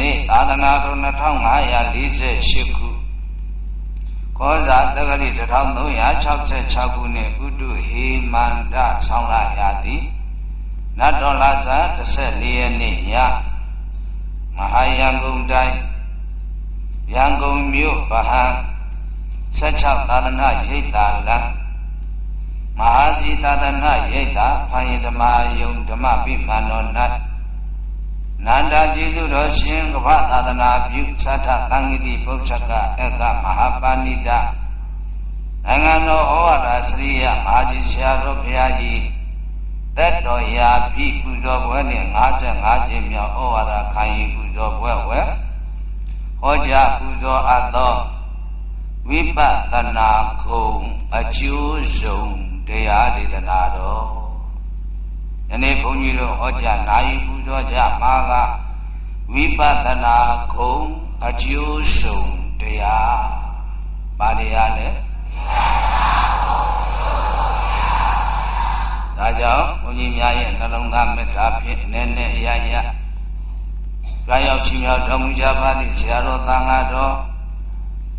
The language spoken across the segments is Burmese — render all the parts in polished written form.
နေ့သာသနာတော်2548ခုကောဇာတက္ကရီ1366ခုနှစ်ဥတုဟေမန္တဆောင်းလရာသီနတ်တော်လာဇာ14ရက်နေ့ညမဟာရန်ကုန်တိုင်းရန်ကုန်မြို့ဗဟန်း16သာသနာရိပ်သာလမ်းမဟာစီသာသနာရိပ်သာဖန်ရဓမ္မယုံဓမ္မပိမှန်တော်၌နန္ဒကျေးဇူးတော်ရှင်ကမ္ဘာသာသနာပြုသတ္ထသံဃတိပု္ပ္ပကဧကမဟာပါဏိတနိုင်ငံတော်ဩဝါဒစရိယမဟာကြီးဆရာတော်ဘုရားကြီးသက်တော်ရာပြီပူဇော်ပွဲနှင့်55ကြိမ်မြောက်ဩဝါဒခံယူပူဇော်ပွဲဝဲဟောကြားပူဇော်အပ်သောဝိပဿနာခုံအကျိုးဆုံးတရားဒေသနာတော်ယနေ့ဘုန်းကြီးတို့ဟောကြားနာယူပူဇော်ကြမှာကဝိပဿနာခုံအကျိုးဆုံးတရားဘာတရားလဲဒါကြောင့်ဘုန်းကြီးများရဲ့နှလုံးသားမေတ္တာဖြင့်နည်းနည်းအရရကြွားရောက်ချီးမြှောက်တော်မူကြပါသည့်ဆရာတော်သံဃာတော်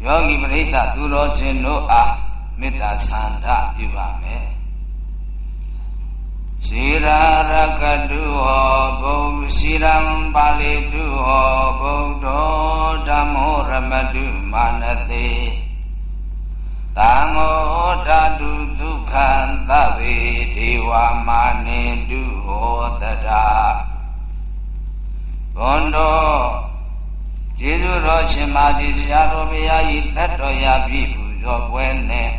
ယောဂီပရိသတ်သူတော်ချင်းတို့အားမေတ္တာဆန္ဒပြုပါမယ်စီရာရကတုဟောဘုစီရံပါဠိတုဟောဗုဒ္ဓောဓမ္မောရမတုမာနတိသံဃောဓာတုဒုက္ခံသဗ္ဗေဒေဝမာနိတုဟောတရာဘွန်တော်ကျေးဇူးတော်ရှင်မာသီဆရာတော်ဘုရားကြီးသက်တော်ရပြီပူဇော်ပွဲနဲ့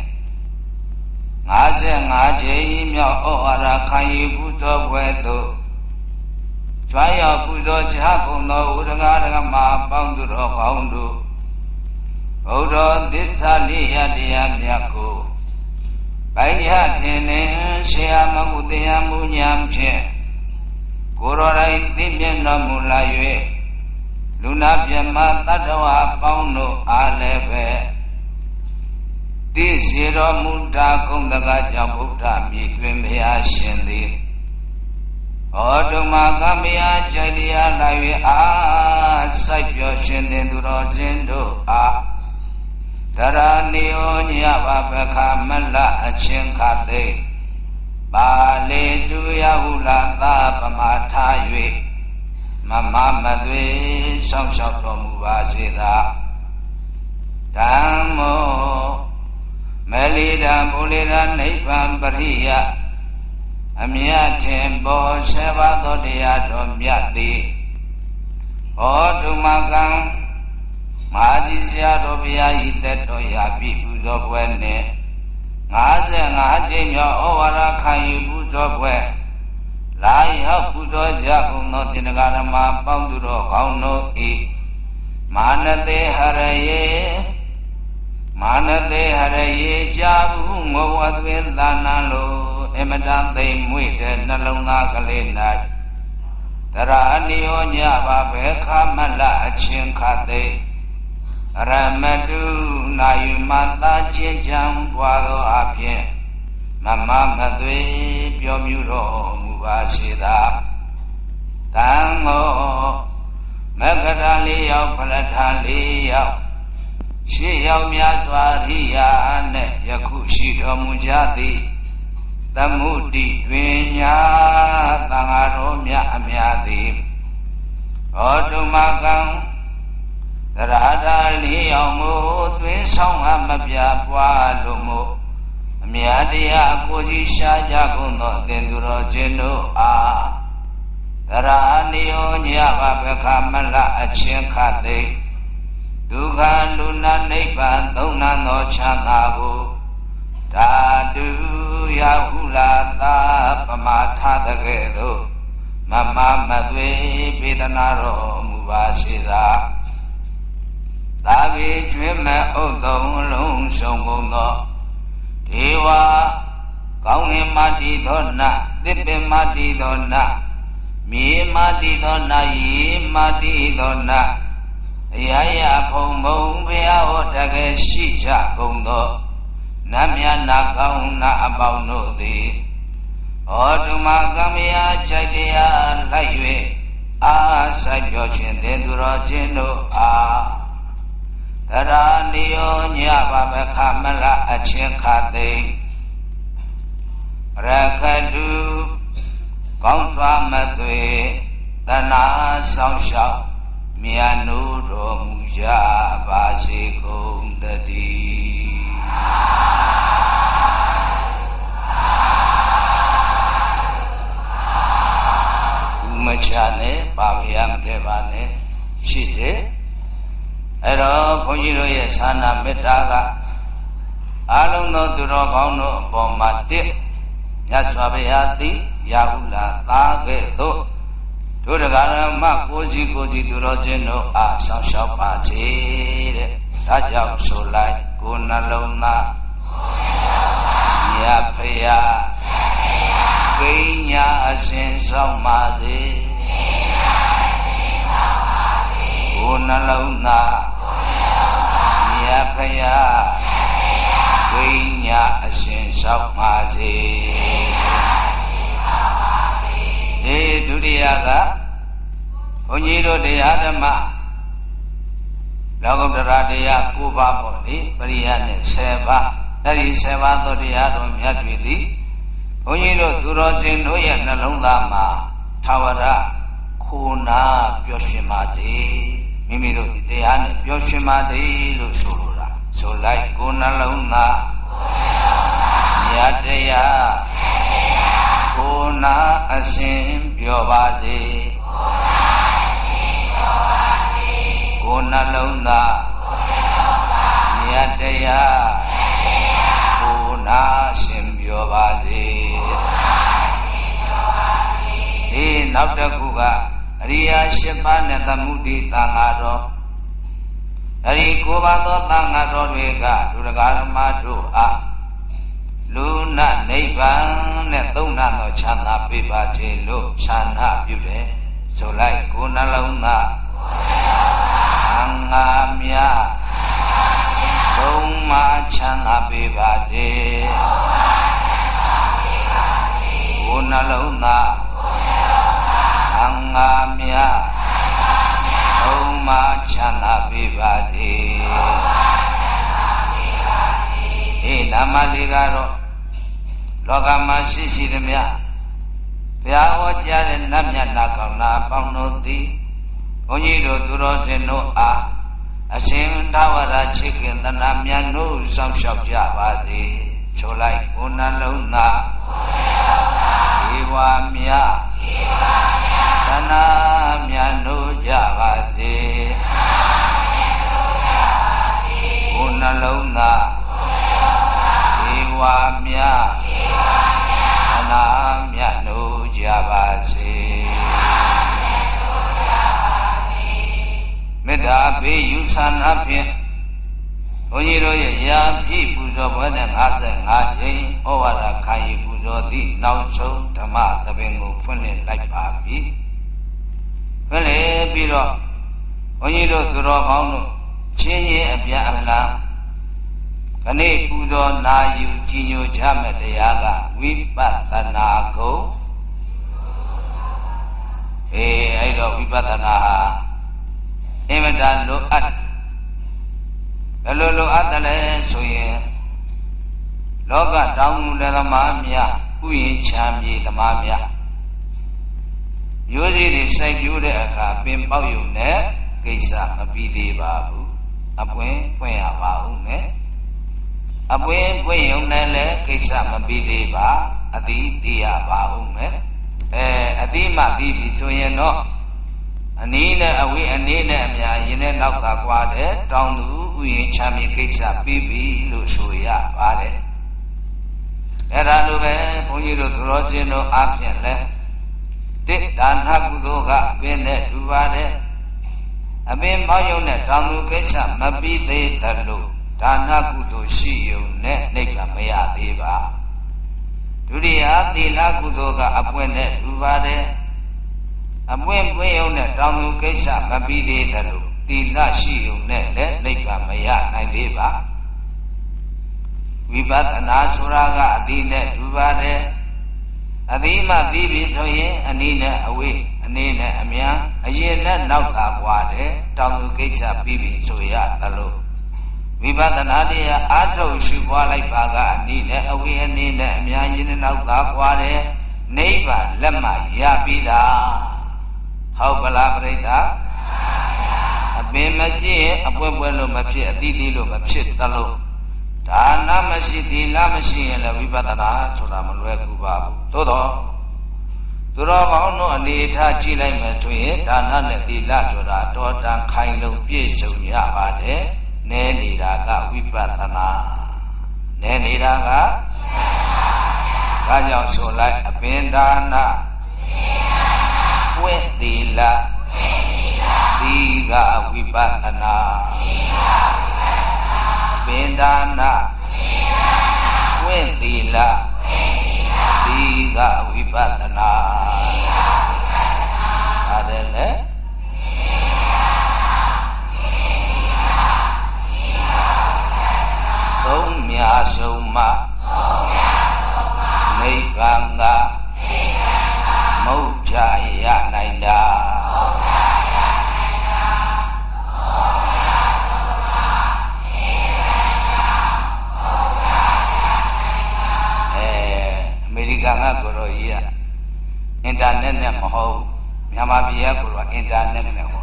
55ကြိမ်မြောက်ဩဝါဒခံယူပူဇော်ပွဲသို့ကြွားရောက်ပူဇော်ကြကုန်သောဥဒကရကမပေါင်းသူတော်ကောင်းတို့ဘုရားသစ္စာလေးရတရားမြတ်ကိုပိုင်ရထင်နေဆရာမမှုတရားမှုညာဖြင့်ကိုရောတိုင်းသိမြင်တော်မူလာ၍လူနာပြမတတ္တဝါပေါင်းတို့အားလည်းပဲသိစေတော်မူတာကုံတကားကြောင့်ဗုဒ္ဓမြည်တွင်ဘုရားရှင်သည်ဟောတုမကမယကြိုက်တရားလာ၍အားစိုက်ပြောရှင်သင်သူတော်စင်တို့အားတရာနိယောညဘာပခမလအချင်းခသိပါလေတုယဟုလာသာပမာထား၍မမမသွေဆောင်းလျှောက်တော်မူပါစေသာဓမ္မောမလိဒံဘုလေဒနိဗ္ဗာန်ပရိယအမြတ်ထင်ပေါ်ဆေဘာသောတရားတော်မြတ်သည်ဟောတုမကံမဟာကြီးဆရာတော်ဘုရားဤသက်တော်ရာပြီပူဇော်ပွဲနှင့်55ကြိမ်မြောက်ဩဝါဒခံယူပူဇော်ပွဲလာရောက်ပူဇော်ကြကုန်သောသင်္ဃာရမပေါင်းသူတော်ကောင်းတို့ဤမာနတေဟရယေကြာဘူးငောဝသွေသာနာလိုအမတန်သိမ်မွေ့တဲ့နှလုံးသားကလေး၌တရာနိယောညဘာဘေခမလအချင်းခသိရမတုနာယမတာချင်းချံပွားသောအဖြစ်မမမသွေပြောမြူတော်မူပါစေသာတံဃောမကထာလေးယောက်ဖလထာလေးယောက်ရှေ့ရောက်များစွာရိယာနဲ့ယခုရှိတော်မူကြသည်သမုဒိတွင်ညာသံဃာတော်မြတ်အများသည်ဟောတုမကံသရထာလေးယောက်မို့သွင်းဆောင်အပ်မပြပွားလို့မို့အမြတ်တရားကိုကြီးရှားကြကုန်သောသင်သူတော်ချင်းတို့အားသရနိယောညဘာပခမလအချင်းခသိဒုက္ခလူနာနိဗ္ဗာန်သုံးနံသောချမ်းသာကိုဓာတုယဟုလာသာပမာထသကဲ့သို့မမမသွေပေဒနာတော်မူပါစေသာသာဝေကျွေးမဲ့ဥဒ္ဒုံလုံးဆုံးကုန်သောဒေဝကောင်းငင်မာတိသောနသစ်ပင်မာတိသောနမြေမာတိသောနရေမာတိသောနအရာရာဖုံဖုံဘုရားဟောတကယ်ရှိကြကုန်သောနတ်မြတ်နာကောင်းနာအပေါင်းတို့သည်ဟောတုမကမယကြိုက်တရားလိုက်၍ စိုက်ပျော်ခြင်းသင်သူတော်ချင်းတို့အားသရဏီယောညပါဘခမလအချင်းခသိရခတုကောင်းစွာမသွေတနာဆောင်ရှောက်မြတ်နုတော်မူကြပါစေကုန်တည်းမချနဲ့ပါဗျာမထဲပါနဲ့ရှိတယ်အဲ့တော့ဘုန်းကြီးတို့ရဲ့သာနာမေတ္တာကအလုံးသောသူတော်ကောင်းတို့အပေါ်မှာတစ်မြတ်စွာဘုရားသည်ရာဟုလာသားကဲ့သို့တို့တရားဓမ္မကိုစီသူတော်ချင်းတို့အားဆောင်ရှောက်ပါစေတဲ့ဒါကြောင့်ဆိုလိုက်ကိုယ်နှလုံးသားမြတ်ဖရာကိညာအစဉ်ဆောင်ပါစေကိုယ်နှလုံးသားမြတ်ဖရာကိညာအစဉ်ဆောင်ပါစေဒီဒုတိယကဘုန်းကြီးတို့တရားဓမ္မလောကုတ္တရာတရား9ပါးပေါ့လေပရိယနဲ့10ပါးအဲ့ဒီ10ပါးသောတရားတော်မြတ်တွေသည်ဘုန်းကြီးတို့သူတော်စင်တို့ရဲ့နှလုံးသားမှာသာဝရခိုနာပျော်ရွှင်ပါစေမိမိတို့ဒီတရားနဲ့ပျော်ရွှင်ပါစေလို့ဆိုလိုတာဆိုလိုက်ကိုယ်နှလုံးသားမြတ်တရားကိုယ်နာအစဉ်ပြောပါစေကိုယ်နှလုံးသားမြတ်တရားကိုယ်နာအစဉ်ပြောပါစေဒီနောက်တစ်ခုကအရိယာ8ပါးနဲ့သမုဒိသံဃာတော်အဲ့ဒီ9ပါးသောသံဃာတော်တွေကဒုရဂဓမ္မတို့အားလူနာနိဗ္ဗာန်နဲ့သုံးနာသောချမ်းသာပေးပါစေလို့ဆန္ဒပြုတယ်ဆိုလိုက်ကိုယ်နှလုံးသားအင်္ဂါမြတ်သုံးပါးချမ်းသာပေးပါစေကိုယ်နှလုံးသားအင်္ဂါမြတ်သုံးပါးချမ်းသာပေးပါစေနာမလေးကတော့လောကမှာရှိသမျှဘုရားဟောကြားတဲ့နတ်မြတ်နာကောင်းနာပေါင်းတို့သည်ဘုန်းကြီးတို့သူတော်စင်တို့အားအစဉ်သာဝရချစ်ခင်သနာမြတ်တို့စောင့်ရှောက်ကြပါစေဆိုလိုက်ကိုယ်နှလုံးသားဧဝမြတ်သနာမြတ်တို့ကြပါစေကိုယ်နှလုံးသားဧဝမြတ်သနာမြတ်တို့ကြပါစေမေတ္တာပေးယူဆန္ဒဖြင့်ဘုန်းကြီးတို့ရဲ့ရာပြည့်ပူဇော်ပွဲနဲ့55ကြိမ်ဩဝါဒခံယူပူဇော်သည့်နောက်ဆုံးဓမ္မသဘင်ကိုဖွင့်လှစ်လိုက်ပါပြီဖွင့်လှစ်ပြီးတော့ဘုန်းကြီးတို့သူတော်ကောင်းတို့ချင်းချင်းအပြအလှန်ခဏပူဇော်နာယူကြည်ညိုကြမဲ့တရားကဝိပဿနာကိုအဲ့တော့ဝိပဿနာဟာအင်မတန်လိုအပ်ဘယ်လိုလိုအပ်တယ်လဲဆိုရင်လောကတောင်သူလက်သမားများဥယျာဉ်ချမ်းမြေသမားများမျိုးစေ့တွေစိုက်ပျိုးတဲ့အခါပင်ပေါက်ယုံနဲ့ကိစ္စမပြီးသေးပါဘူးအပွင့်ပွင့်ရပါဦးမယ်အပွင့်ပွင့်ယုံနဲ့လည်းကိစ္စမပြီးသေးပါအတိသိရပါဦးမယ်အတိမှပြီးပြီဆိုရင်တော့အနည်းနဲ့အဝေးအနည်းနဲ့အများရင်နဲ့နောက်ကကွာတဲ့တောင်သူဥယျာဉ်ချမ်းမြေကိစ္စပြီးပြီလို့ဆိုရပါတယ်အဲ့ဒါလိုပဲဘုန်းကြီးတို့သူတော်ချင်းတို့အားဖြင့်လဲတိဒါနကုသိုလ်ကအပင်နဲ့တူပါတယ်အပင်ပေါင်းယုံနဲ့တောင်သူကိစ္စမပြီးသေးသလိုဒါနကုသိုလ်ရှိယုံနဲ့နိဗ္ဗာန်မရသေးပါဒုတိယသီလကုသိုလ်ကအပွင့်နဲ့တူပါတယ်အပွင့်ပွင့်ယုံနဲ့တောင်သူကိစ္စမပြီးသေးသလိုသီလရှိယုံနဲ့လည်းနိဗ္ဗာန်မရနိုင်သေးပါဝိပဿနာဆိုတာကအတိနဲ့တူပါတယ်အတိမှပြီးပြီဆိုရင်အနည်းနဲ့အဝေး အနေနဲ့အများအရင်နဲ့နောက်သာကွာတယ်တောင်သူကိစ္စပြီးပြီဆိုရသလိုဝိပဿနာတရားအားထုတ်ရှုပွားလိုက်ပါကအနည်းနဲ့အဝေးအနေနဲ့အများကြီးနဲ့နောက်သာကွာတယ်နိဗ္ဗာန်လက်မှရပြီးတာဟုတ်ပလားပြိဿအပင်မရှိရင်အပွဲပွဲလို့မဖြစ်အတိတိလို့မဖြစ်သလိုဒါနမရှိသီလမရှိရင်လည်းဝိပဿနာဆိုတာမလွယ်ကူပါဘူးသို့တော့သူတော်ကောင်းတို့အနေထားကြည့်လိုက်မယ်ဆိုရင်ဒါနနဲ့သီလဆိုတာတော်တန်ခိုင်လုံပြည့်စုံရပါတယ်နည်းနေတာကဝိပဿနာနည်းနေတာကဒါကြောင့်ဆိုလိုက်အပင်ဒါနဝိသီလဒီကဝိပဿနာပင်ဒါနဝိသီလဒီကဝိပဿနာအဲ့ဒါလေသုံးမြတ်ဆုံးမနိဗ္ဗာန်ကမုတ်ချရနိုင်တာအမေရိကန်ကကိုရောကြီးကအင်တာနက်နဲ့မဟုတ်မြန်မာပြည်ကကိုရောအင်တာနက်နဲ့ဟော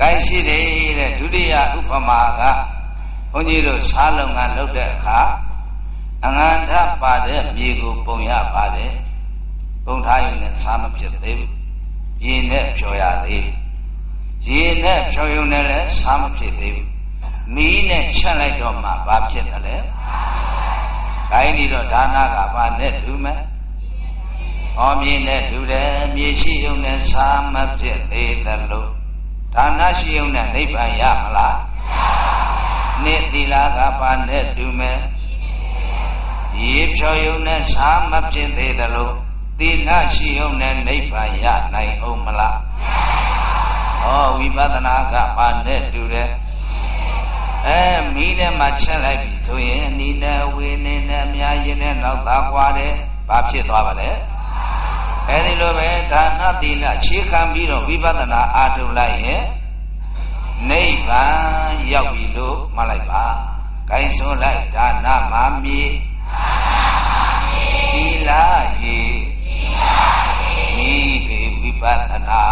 ကိုင်းရှိတယ်တဲ့ဒုတိယဥပမာကဘုန်းကြီးတို့စားလုံငန်းလုပ်တဲ့အခါအငန္ဓပါတဲ့မြေကိုပုံရပါတယ်ပုံထားရုံနဲ့စားမဖြစ်သေးဘူးရေနဲ့ဖြော်ရသေးရေနဲ့ဖြော်ရုံနဲ့လည်းစားမဖြစ်သေးဘူးမီးနဲ့ချက်လိုက်တော့မှဘာဖြစ်တယ်လဲကိုင်းဒီတော့ဒါနကဘာနဲ့တူမယ်ဟောမြေနဲ့တူတယ်မြေရှိရုံနဲ့စားမဖြစ်သေးတယ်လို့ဒါနရှိရုံနဲ့နိဗ္ဗာန်ရမလားနိသီလကဘာနဲ့တူမယ်ရေဖြော်ရုံနဲ့စားမဖြစ်သေးတယ်လို့သီလရှိရုံနဲ့နိဗ္ဗာန်ရနိုင်အောင်မလားဟောဝိပဿနာကဘာနဲ့တူတယ်မီးနဲ့မှချက်လိုက်ပြီဆိုရင်အနီးနဲ့ဝေးနေနဲ့အများကြီးနဲ့နောက်သာကွာတယ်ဘာဖြစ်သွားပါလဲအဲဒီလိုပဲဒါနသီလခြေခံပြီးတော့ဝိပဿနာအားထုတ်လိုက်ရင်နိဗ္ဗာန်ရောက်ပြီလို့မှတ်လိုက်ပါဂိုင်းဆိုလိုက်ဒါနမာမီသီလရေမိဘေဝိပဿနာ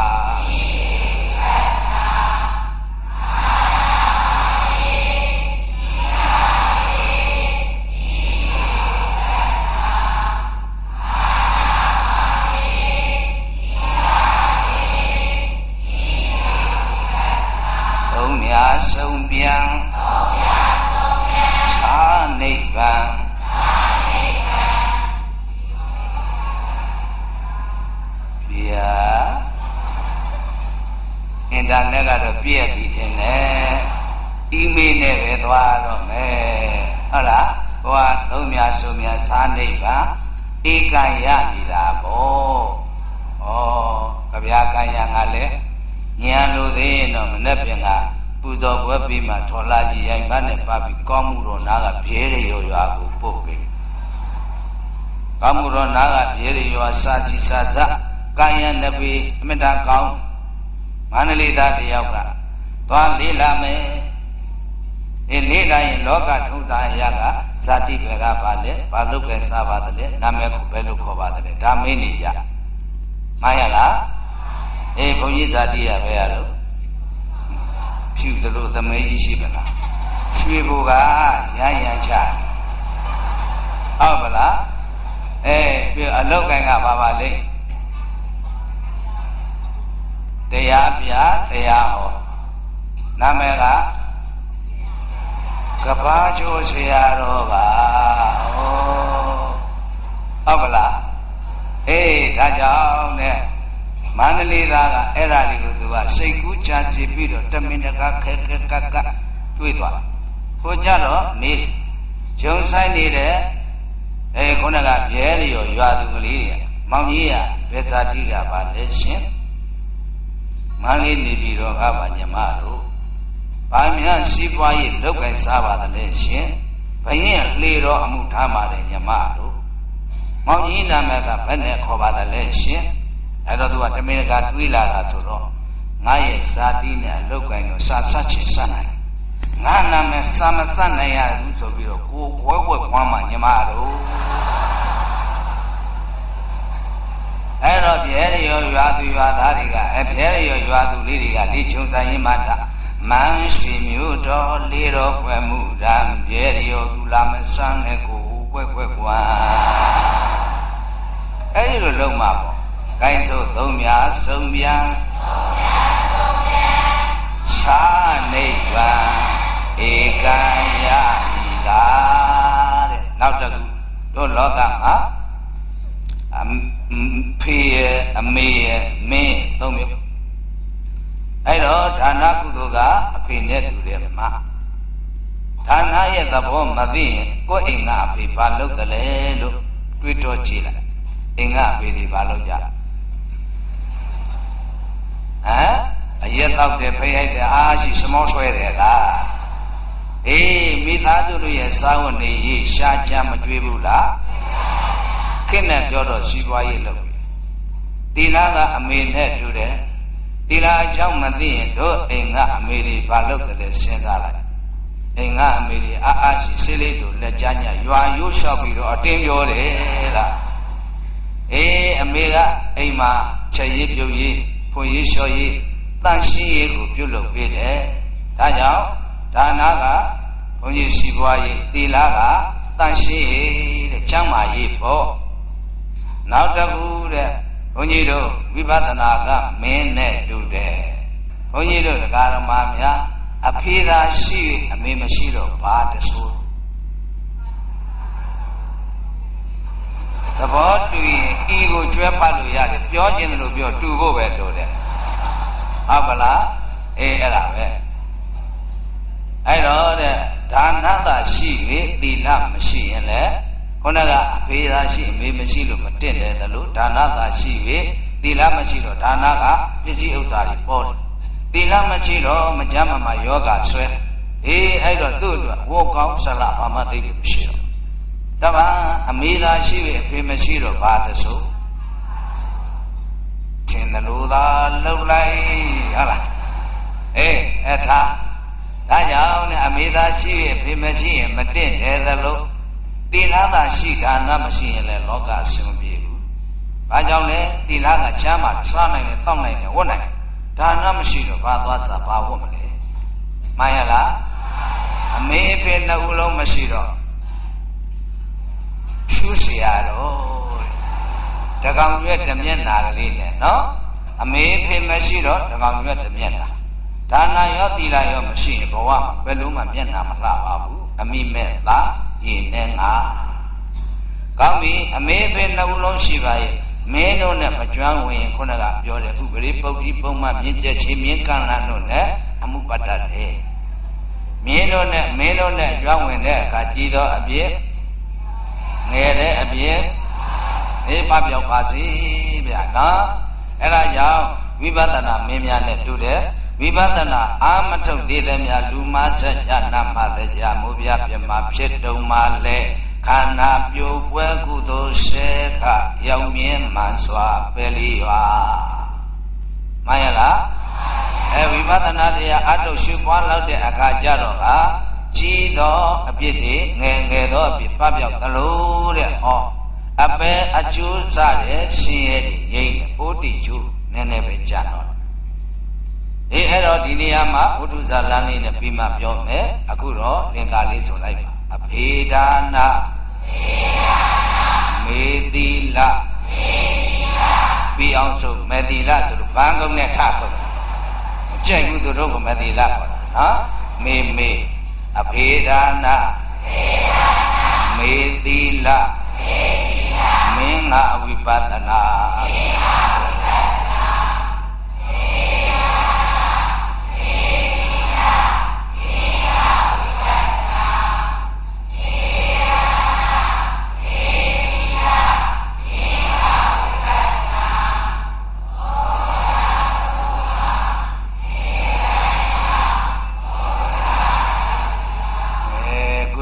ဆုံးပြန်ခြားနိဗ္ဗာန်ဗျာအင်တာနက်ကတော့ပြည့်ပြီထင်တယ်အီးမေးလ်နဲ့ပဲသွားတော့မယ်ဟုတ်လားဟိုကသုံးမြတ်ဆုံးမြတ်ခြားနိဗ္ဗာန်ဧကံရနေတာပေါ့ဩကြဗျာကံရငါလည်းဉာဏ်လိုသေးရင်တော့မနဲ့ပြင်ကပူဇော်ပွဲပြီးမှထော်လာကြီးရိုက်ပါနဲ့ပါပြီးကောင်းမှုတော်နာကပြဲရရွာကိုပို့ပြီကောင်းမှုတော်နာကပြဲရရွာစာကြည့်စာစကာယနပိအမတန်ကောင်းမန္တလေးသားတယောက်ကသွားလေးလာမယ်လေးလာရင်လောကထုံးသားရကဇာတိပဲကပါလေဘာလို့ပဲစားပါတယ်နာမည်ကိုဘယ်လိုခေါ်ပါတယ်ဒါမင်းနေကြမှန်ရလားဘုန်းကြီးဇာတိရပဲရလို့ဖြူသလိုသမဲကြီးရှိပါလားရွှေဘိုကရမ်းရမ်းချဟုတ်ပါလားပြီးအလောက်ကင်ကပါပါလေတရားပြတရားဟောနာမည်ကကဘာချိုးဆရာတော်ပါဟုတ်ပါလားဒါကြောင့်နဲ့မန္တလေးသားကအဲ့ဒါလေးကိုသူကစိတ်ကူးချစီပြီးတော့တမင်တကာခဲခဲကကတွေးသွားကိုကြတော့မေးဂျုံဆိုင်နေတဲ့ခုနကပြဲလျော်ရွာသူကလေးတွေမောင်ကြီးကဘယ်သာတိကပါလဲရှင်မန္တလေးနေပြီးတော့ကပါညီမတို့ဘာများစီးပွားရေးလုပ်ကိုင်စားပါသလဲရှင်ဘယင်းလှေတော်အမှုထားပါတယ်ညီမတို့ မောင်ကြီးနာမည်ကဘယ်နဲ့ခေါ်ပါသလဲရှင်အဲ့တော့သူကတမင်ကတွေးလာတာဆိုတော့ငါရဲ့ဇာတိနဲ့အလုတ်ကိုင်းတော့စာချင်စနိုင်ငါနာမည်စာမစနိုင်ရဘူးဆိုပြီးတော့ကိုဝဲဝဲကွမ်းမှညီမတို့အဲ့တော့ပြဲရောရွာသူရွာသားတွေကပြဲရောရွာသူလေးတွေကလေချုံဆိုင်ရင်မှတာမန်းရွှေမျိုးတော်လေးတော်ဖွယ်မှုတံပြဲရောသူလာမဆန်းနဲ့ကိုကွက်ကွက်ကွမ်းအဲ့ဒီလိုလုံးမှာပေါ့ကိုင်းဆိုသုံးများဆုံးပြန်ခြားနိဗ္ဗာန်ဧကံယမိတာတဲ့နောက်တစ်ခုတို့လောကမှာဖေးရဲ့အမေရဲ့မင်းသုံးမျိုးအဲ့တော့ဒါနကုသိုလ်ကအဖေနဲ့တူတယ်မှာဒါနရဲ့သဘောမသိရင်ကိုယ်အိမ်ကအဖေဘာလုပ်တယ်လဲလို့တွေးတောကြည့်လိုက်အိမ်ကအဖေဒီဘာလုပ်ကြအရက်တော့တယ်ဖိရိုက်တယ်အားရှိစမောဆွဲတယ်လားအေးမိသားစုတို့ရဲ့စာဝန်နေရေးရှားကြမကြွေးဘူးလားခင်နဲ့ပြောတော့စီးပွားရေးလုပ်ပြီသီလကအမေနဲ့တူတယ်သီလအကြောင်းမသိရင်တို့အိမ်ကအမေတွေဘာလုပ်တယ်လဲစဉ်းစားလိုက်အိမ်ကအမေတွေအားရှိစေးလေးတို့လက်ကြညရွာရိုးလျှောက်ပြီးတော့အတင်းပြောတယ်လားအေးအမေကအိမ်မှာချက်ရေးပြုတ်ရေးဖွင့်ရေးလျှော်ရေးတန်ရှင်းရေးကိုပြုလုပ်ပေးတယ်ဒါကြောင့်ဒါနကဘုန်းကြီးစီးပွားရေးသီလကတန်ရှင်းရေးတဲ့ကျမ်းမာရေးပေါ့နောက်တစ်ခုတဲ့ဘုန်းကြီးတို့ဝိပဿနာကမင်းနဲ့တူတယ်ဘုန်းကြီးတို့တရားဓမ္မများအဖေသာရှိအမေမရှိတော့ဘာတဆိုးသဘောတူရင်ဤကိုကျွဲပတ်လို့ရတယ်ပြောခြင်းလို့ပြောတူဖို့ပဲလို့တဲ့ဟုတ်ပါလားအေးအဲ့ဒါပဲအဲ့တော့တဲ့ဒါနသာရှိ၍သီလမရှိရင်လည်းခုနကအဖေသာရှိအမေမရှိလို့မတင့်တယ်လို့ဒါနသာရှိ၍သီလမရှိတော့ဒါနကပစ္စည်းဥစ္စာတွေပေါ်တယ်သီလမရှိတော့မကြမ်းမယောဂဆွဲအေးအဲ့တော့သူ့အတွက်ဝေါကောင်းဆလာဘာမှသိလို့မရှိတော့တပံအမေသာရှိ၍အဖေမရှိတော့ဘာတဆိုးထင်တယ်လို့သာလှုပ်လိုက်ဟုတ်လားအေးအဲ့ဒါကြောင့်နဲ့အမေသာရှိ၍အဖေမရှိရင်မတင့်တယ်လို့သီလသာရှိဒါနမရှိရင်လည်းလောကအဆင်မပြေဘူး။ဘာကြောင့်လဲသီလကချမ်းသာစားနိုင်တယ်တောက်နိုင်တယ်ဝတ်နိုင်တယ်ဒါနမရှိတော့ဘာသွားစားဘာဝတ်မလဲ။မှန်ရလား။အမေအဖေနှစ်ဦးလုံးမရှိတော့ရှုเสียတော့တကောင်ရွက်တမျက်နာကလေးနဲ့နော်အမေအဖေမရှိတော့တကောင်ရွက်တမျက်နာဒါနရောသီလရောမရှိရင်ဘဝမှာဘယ်လိုမှမျက်နာမလှပါဘူးအမိမဲ့သားရင်နဲ့ငါကောင်းပြီအမေဖေနှစ်ဦးလုံးရှိပါရဲ့မင်းတို့နဲ့မကျွမ်းဝင်ခုနကပြောတယ်ဥပရိပုတ်တိပုံမှမြင့်ကျက်ချင်းမြင့်ကန့်လန့်တို့နဲ့အမှုပတ်တတ်တယ်မင်းတို့နဲ့ကျွမ်းဝင်တဲ့အခါကြည်သောအပြည့်ငယ်တဲ့အပြည့်အေးပပြောက်ပါစေဗျာနော်အဲ့ဒါကြောင့်ဝိပဿနာမင်းများနဲ့တူတယ်ဝိပဿနာအာမထုတ်သေးသည်များလူမဆက်ကြနာမသက်ကြမိုးပြပြမဖြစ်တုံမှလဲခန္ဓာပြိုပွဲကုသိုလ်ရှေခရောက်မြင်မှန်စွာပဲလီရွာမှန်ရလားဝိပဿနာတရားအထုတ်ရှုပွားလောက်တဲ့အခါကျတော့ကကြီးသောအပြစ်တွေငယ်သောအပြစ်ပပျောက်သလိုတဲ့ဟောအပဲအကျိုးစတဲ့ရှင်ရဲ့ရိပ်ပိုးတိကျိုးနည်းနည်းပဲကြာတော့အဲ့တော့ဒီနေရာမှာဝတ္ထုဇာလမ်းလေးနဲ့ပြီးမှပြောမယ်အခုတော့လင်္ကာလေးဆိုလိုက်ပါအဖေဒါနာမေတိလပြီးအောင်ဆိုမေတိလဆိုလို့ဘန်းကုန်းနဲ့ထထုတ်မကြိုက်ဘူးသူတို့ကမေတိလခေါ်တာနော်မေအဖေဒါနာမေတိလမင်းငါဝိပဿနာ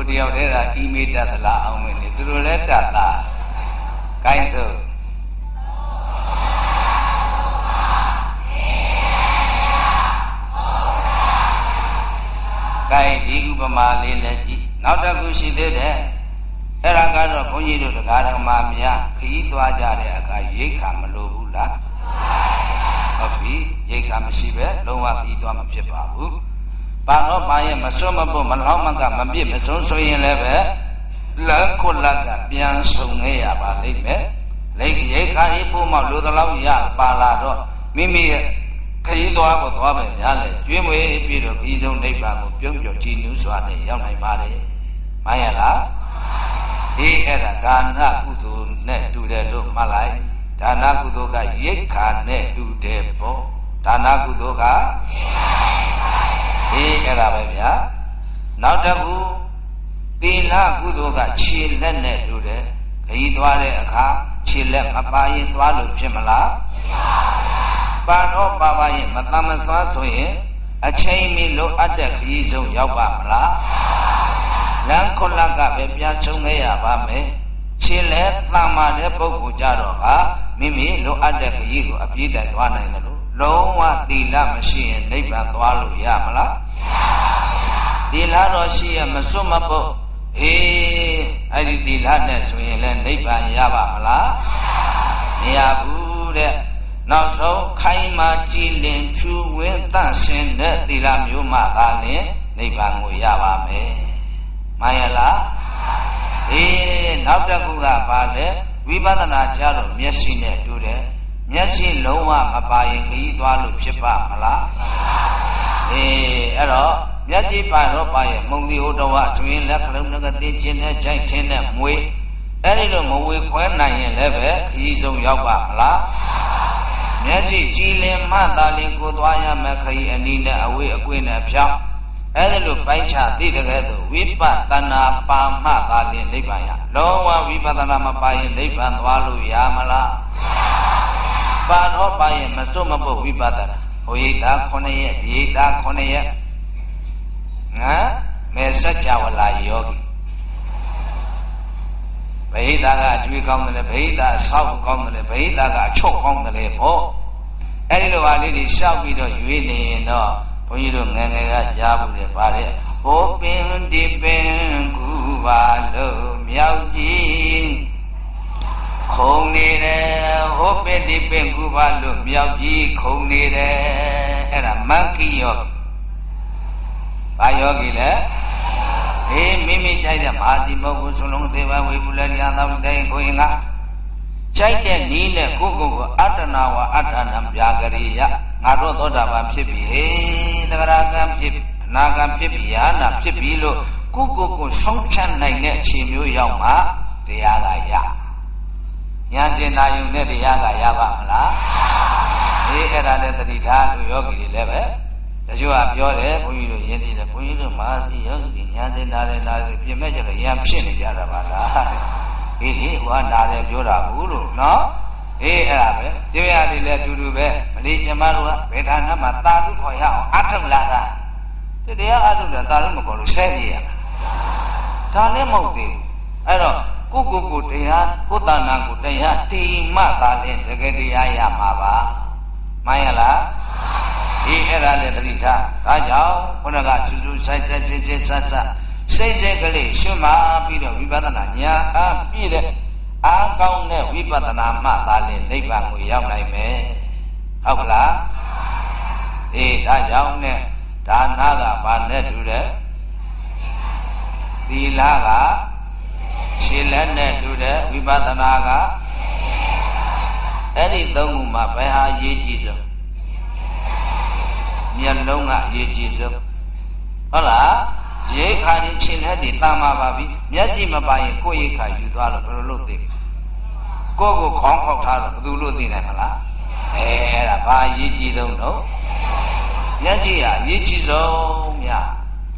တယောက်တည်းကဤမေတ္တသလားအောင်မင်းနေသူတို့လည်းတတ်လား မာလေးလက်ကြီးနောက်တစ်ခုရှိသေးတယ်အဲ့ဒါကတော့ဘုန်းကြီးတို့တရားဓမ္မများခရီးသွားကြတဲ့အခါရိတ်ခါမလိုဘူးလားဟုတ်ပြီရိတ်ခါမရှိပဲလုံးဝခရီးသွားမဖြစ်ပါဘူးပါတော့ပါရဲ့မစွတ်မပုတ်မလောင်းမကမပြစ်မစွန်းဆိုရင်လည်းပဲလက်ခုလက်ကပြန်ဆုံနေရပါလိမ့်မယ်လိတ်ရိတ်ခါကြီးပို့မှလိုသလောက်ရပါလာတော့မိမိရဲ့ခရီးသွားကိုသွားပဲများလေကျွေးမွေးပြီးတော့ခရီးဆုံးနိဗ္ဗာန်ကိုပြုံးပြောကြည်နူးစွာနဲ့ရောက်နိုင်ပါတယ်မှန်ရလားအေးအဲ့ဒါဒါနကုသိုလ်နဲ့တူတယ်လို့မှတ်လိုက်ဒါနကုသိုလ်ကရိတ်ခါနဲ့တူတယ်ပေါ့ဒါနကုသိုလ်ကအေးအဲ့ဒါပဲဗျာနောက်တစ်ခုသီလကုသိုလ်ကခြေလက်နဲ့တူတယ်ခရီးသွားတဲ့အခါခြေလက်မပါရင်သွားလို့ဖြစ်မလားပါတော့ပါရင်မတမသွားဆိုရင်အချိန်မီလိုအပ်တဲ့ခရီးဆုံးရောက်ပါမလားလမ်းခုလက်ကပဲပြန်ချုံခဲ့ရပါမယ်ခြေလက်တမ်းမာတဲ့ပုဂ္ဂိုလ်ကြတော့ကမိမိလိုအပ်တဲ့ခရီးကိုအပြည့်တိုင်သွားနိုင်တယ်လို့လုံးဝသီလမရှိရင်နိဗ္ဗာန်သွားလို့ရမလားသီလတော့ရှိရမစွတ်မပုတ်အေးအဲ့ဒီသီလနဲ့ဆိုရင်လည်းနိဗ္ဗာန်ရပါမလားမရဘူးတဲ့နောက်ဆုံးခိုင်မာကြည်လင်ဖြူဝင်းသန့်စင်တဲ့သီလမျိုးမှသာလျှင်နိဗ္ဗာန်ကိုရပါမယ်မှန်ရလားအေးနောက်တစ်ခုကပါလေဝိပဿနာကြတော့မျက်စိနဲ့တူတယ်မျက်စိလုံးဝမပါရင်ခရီးသွားလို့ဖြစ်ပါမလားအေးအဲ့တော့မျက်ကြည့်ပါတော့ပါရဲ့မုံတီဟိုတော်ကကျွင်းလက်ခလုံးငကသိခြင်းနဲ့ကြိုက်ခြင်းနဲ့မွေးအဲ့ဒီလိုမဝေခွဲနိုင်ရင်လည်းပဲခရီးဆုံးရောက်ပါမလားမျက်စိကြည်လင်မှသာလင်ကိုသွားရမယ်ခရီးအနည်းနဲ့အဝေးအကွေ့နဲ့ဖြောင်းအဲ့ဒါလိုပိုင်းခြားသိတဲ့ကဲသို့ဝိပဿနာပါမှသာလင်နိဗ္ဗာန်ရလုံးဝဝိပဿနာမပါရင်နိဗ္ဗာန်သွားလို့ရမလားပါတော့ပါရင်မစွတ်မပုတ်ဝိပဿနာဟိုရိတ်တာ9ရက်ဒီရိတ်တာ9ရက်မေစัจ java လာယောဂီဗိဓာကအကျွေးကောင်းတယ်ဗိဓာအဆောက်ကောင်းတယ်ဗိဓာကအချော့ကောင်းတယ်ပေါ့အဲ့ဒီလိုပါလေးတွေရှောက်ပြီးတော့ရွေးနေရင်တော့ဘုန်းကြီးတို့ငယ်ငယ်ကကြားဘူးလေပါတဲ့ဟိုပင်ဒီပင်ကူပါလို့မြောက်ကြီးခုံနေတယ်ဟိုပင်ဒီပင်ကူပါလို့မြောက်ကြီးခုံနေတယ်အဲ့ဒါမက္ခိယောဘာယောဂီလဲအေးမိမိကြိုက်တဲ့မာတိမဟုတ်ဘူးဆုံးလုံးသေးပါဝေဘူးလည်းညာတော်တဲ့ကိုရင်ကကြိုက်တဲ့နီးနဲ့ကိုကိုအတ္တနာဝအတ္တနံပြာကရိယငါတို့သောတာပန်ဖြစ်ပြီဟေးသဂရကံဖြစ်အနာကံဖြစ်ပြီယာနာဖြစ်ပြီလို့ကိုဆုံးဖြတ်နိုင်တဲ့အခြေမျိုးရောက်မှတရားကရညာကျင်နာယုံနဲ့တရားကရပါမလားအေးအဲ့ဒါလည်းတတိထားလူယောဂီတွေလည်းပဲတချို့ကပြောတယ်ဘုန်းကြီးတို့ယဉ်ကျေးတယ်ဘုန်းကြီးတို့မာသီယောဂီညာစင်နာတယ်နာတယ်ပြင်မဲ့ကြတော့ရံဖြစ်နေကြတာပါလားအေးလေဟိုကနာတယ်ပြောတာဘူးလို့နော်အေးအဲ့ဒါပဲတရားတွေလည်းအတူတူပဲမလေးကျမတို့ကဘယ်ဌာနမှာတာတုခေါ်ရအောင်အထုတ်လာတာတရားအထုတ်တာတာတုမခေါ်လို့ဆဲပြေရတာဒါလည်းမဟုတ်သေးဘူးအဲ့တော့ကိုတရားကိုတဏ္ဍာကိုတရားတီမှသာလဲတကယ်တရားရမှာပါမှန်ရလားအေးအဲ့ဒါလည်းတတိထားဒါကြောင့်ခုနကစူးစူးဆိုင်ဆိုင်စစ်စစ်ဆတ်ဆတ်စိတ်စိတ်ကလေးရှုမှပြီးတော့ဝိပဿနာဉာဏ်အားပြည့်တဲ့အားကောင်းတဲ့ဝိပဿနာမှသာလျှင်နိဗ္ဗာန်ကိုရောက်နိုင်မယ်ဟုတ်ကလားအေးဒါကြောင့်နဲ့ဒါနကဘာနဲ့တူတယ်သီလကခြေလက်နဲ့တူတယ်ဝိပဿနာကအဲ့ဒီသုံးခုမှာဘယ်ဟာအရေးကြီးဆုံးမျက်လုံးကအရေးကြီးဆုံးဟုတ်လားရိတ်ခါရင်ခြေလက်တွေတာမှာပါပြီမျက်ကြည့်မပါရင်ကိုယ်ရိတ်ခါယူသွားလို့ဘယ်လိုလုပ်သိကိုယ့်ကိုခေါင်းခောက်ထားတော့ဘယ်သူလို့သိနိုင်မလားအဲ့ဒါဘာအရေးကြီးဆုံးတော့မျက်ကြည့်ဟာအရေးကြီးဆုံးများ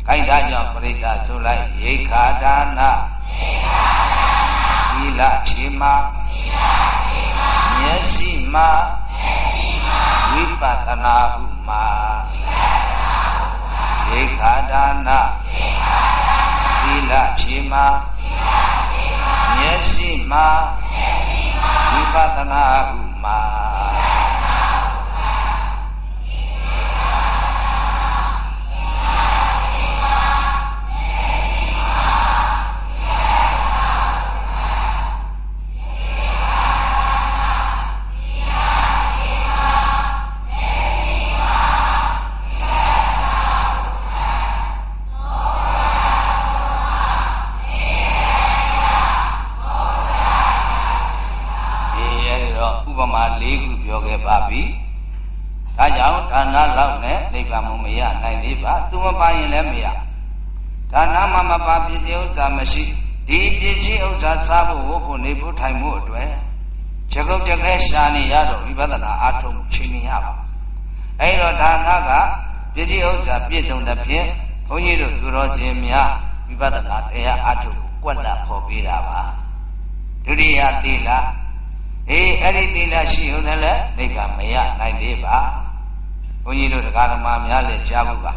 ခိုင်းတာကြောင့်ပရိသတ်ဆိုလိုက်ရိတ်ခါဒါနသီလခြေမှာမျက်စိမှာဝိပဿနာဟုမှာရိက္ခာဒါနသီလခြေမှာမျက်စိမှာဝိပဿနာဟုမှာ ပြီဒါကြောင့်ဒါနလောက်နဲ့နိဗ္ဗာန်မရနိုင်သေးပါသူမပါရင်လည်းမရဒါနမှမပါပစ္စည်းဥစ္စာမရှိဒီပစ္စည်းဥစ္စာစားဖို့ဝတ်ဖို့နေဖို့ထိုင်ဖို့အတွက်ချက်ကုတ်ချက်ခဲရှာနေရတော့ဝိပဿနာအားထုတ်ချိန်နေရပါအဲ့တော့ဒါနကပစ္စည်းဥစ္စာပြည့်စုံတဲ့ဖြင့်ဘုန်းကြီးတို့သူတော်ချင်းများဝိပဿနာတရားအားထုတ်ကိုကွက်လက်ဖော်ပေးတာပါဒုတိယသီလအဲ့ဒီသီလရှိုံနဲ့လည်းနိဗ္ဗာန်မရနိုင်သေးပါဘုန်းကြီးတို့တရားဓမ္မများလည်းကြားဖို့ပါ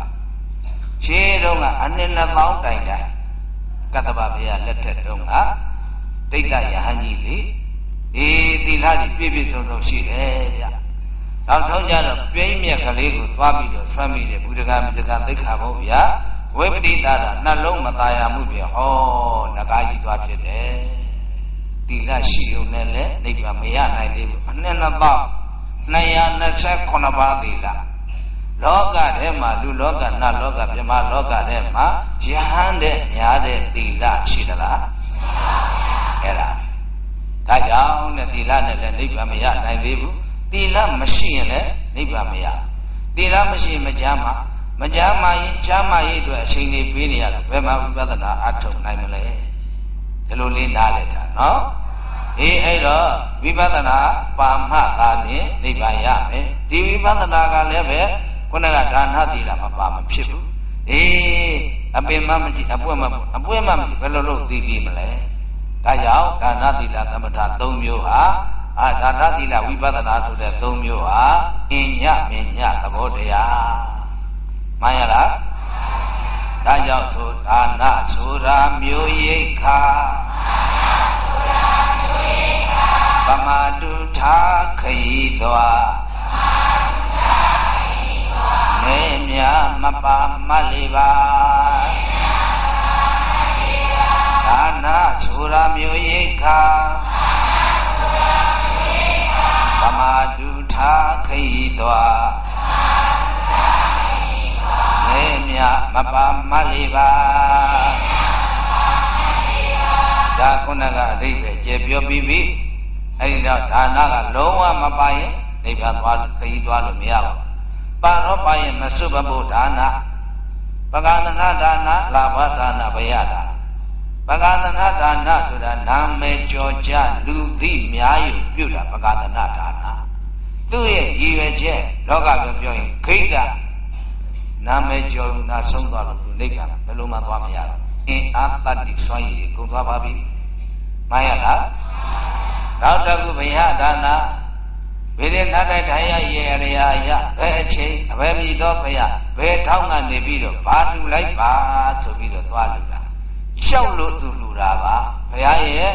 ရှင်းတော့ကအနှစ်2000တိုင်တိုင်ကတ္တဗဘုရားလက်ထက်တုန်းကဒိဋ္ဌယဟန်ကြီးလေသီလတွေပြည့်ပြည့်စုံစုံရှိတယ်ဗျနောက်ဆုံးကြတော့ပြိမ့်မြက်ကလေးကိုသွားပြီးတော့ဆွမ်းမိတယ်ဘုဒ္ဓဂံသိက္ခာဘုရားဝိပတိတာနှလုံးမသားရမှုပြဟောနဂါကြီးသွားဖြစ်တယ်သီလရှိုံနဲ့လည်းနိဗ္ဗာန်မရနိုင်သေးဘူးအနှစ်2229ပါးသီလလောကထဲမှာလူလောကနတ်လောကမြမလောကထဲမှာယဟန်တဲ့များတဲ့သီလရှိသလားအဲ့ဒါကြောင့်နဲ့သီလနဲ့လည်းနိဗ္ဗာန်မရနိုင်သေးဘူးသီလမရှိရင်လည်းနိဗ္ဗာန်မရသီလမရှိမကြမ်းမကြမ်းရင်ချမ်းမာရေးအတွက်အချိန်လေးပေးနေရတယ်ဘယ်မှာဝိပဿနာအထုတ်နိုင်မလဲဒီလိုလေးနားလည်တာနော်အဲ့တော့ဝိပဿနာပါမသာရင်နိဗ္ဗာန်ရမယ်ဒီဝိပဿနာကလည်းပဲခုနကဒါနသီလမပါမဖြစ်ဘူးအပင်မမရှိအပွင့်မမရှိဘယ်လိုလုပ်သိပြီးမလဲဒါကြောင့်ဒါနသီလသမထ3မျိုးဟာဒါနသီလဝိပဿနာဆိုတဲ့3မျိုးဟာအညမညသဘောတရားမှန်ရလားဒါကြောင့်ဆိုဒါနဆိုတာမျိုးရိက္ခာပမာတုထာခရီးသွားနေမြမပါမလေးပါဒါနဆိုတာမျိုးရိက္ခာပမာတုထာခရီးသွားနေမြမပါမလေးပါဒါခုနကအဓိပ္ပာယ်ကျေပြောပြီးပြီအဲ့ဒီတော့ဒါနကလုံးဝမပါရင်နိဗ္ဗာန်သွားခရီးသွားလို့မရဘူးပါတော့ပါရင်မစွတ်ဘုဒါနပဂသနာဒါနလာဘဒါနဘယဒါပဂသနာဒါနဆိုတာနာမည်ကျော်ကြလူသိများယူပြုတာပဂသနာဒါနသူ့ရဲ့ရည်ရွယ်ချက်လောကပြောရင်ခိတ္တနာမည်ကျော်နာဆုံးသွားလို့နိဗ္ဗာန်ဘယ်လိုမှသွားမရဘူးအင်းအာတတ္တိစွမ်းရည်ကုန်သွားပါပြီမှန်ရလားနောက်တစ်ခုဘယဒါနဘယ်နဲ့နတ်တိုက်ထိုင်ရရေရရဘယ်အချိန်အဘယ်မြည်သောဘုရားဘယ်ထောင်းကနေပြီးတော့ဘာလူလိုက်ပါဆိုပြီးတော့သွားလူတာရှောက်လို့သူလူတာပါဘုရားရဲ့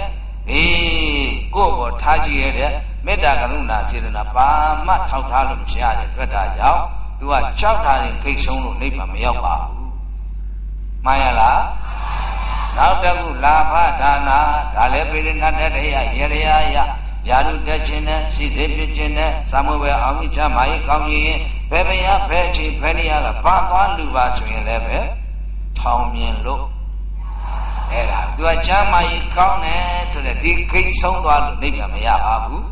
ကိုယ့်ဘောထားကြည့်ရတဲ့မေတ္တာကရုဏာစေတနာဘာမှထောက်ထားလို့မရတဲ့အတွက်ဒါကြောင့်သူက၆ထားရင်ခိတ်ဆုံးလို့နိဗ္ဗာန်မရောက်ပါဘူးမှန်ရလားနောက်တစ်ခုလာဘဒါနာဒါလည်းပေရဏတတရရေရယာရုတက်ခြင်းနဲ့ရှိစေပြခြင်းနဲ့သာမဝေအောင်ချမ်းမာရေးကောင်းရင်ဘယ်ဘုရားဘယ်အချိန်ဘယ်နေရာကဘာသွားလူပါဆိုရင်လည်းပဲထောင်မြင်လို့အဲ့ဒါသူကချမ်းမာရေးကောင်းတယ်ဆိုတဲ့ဒီခိတ်ဆုံးသွားလို့နိဗ္ဗာန်မရပါဘူး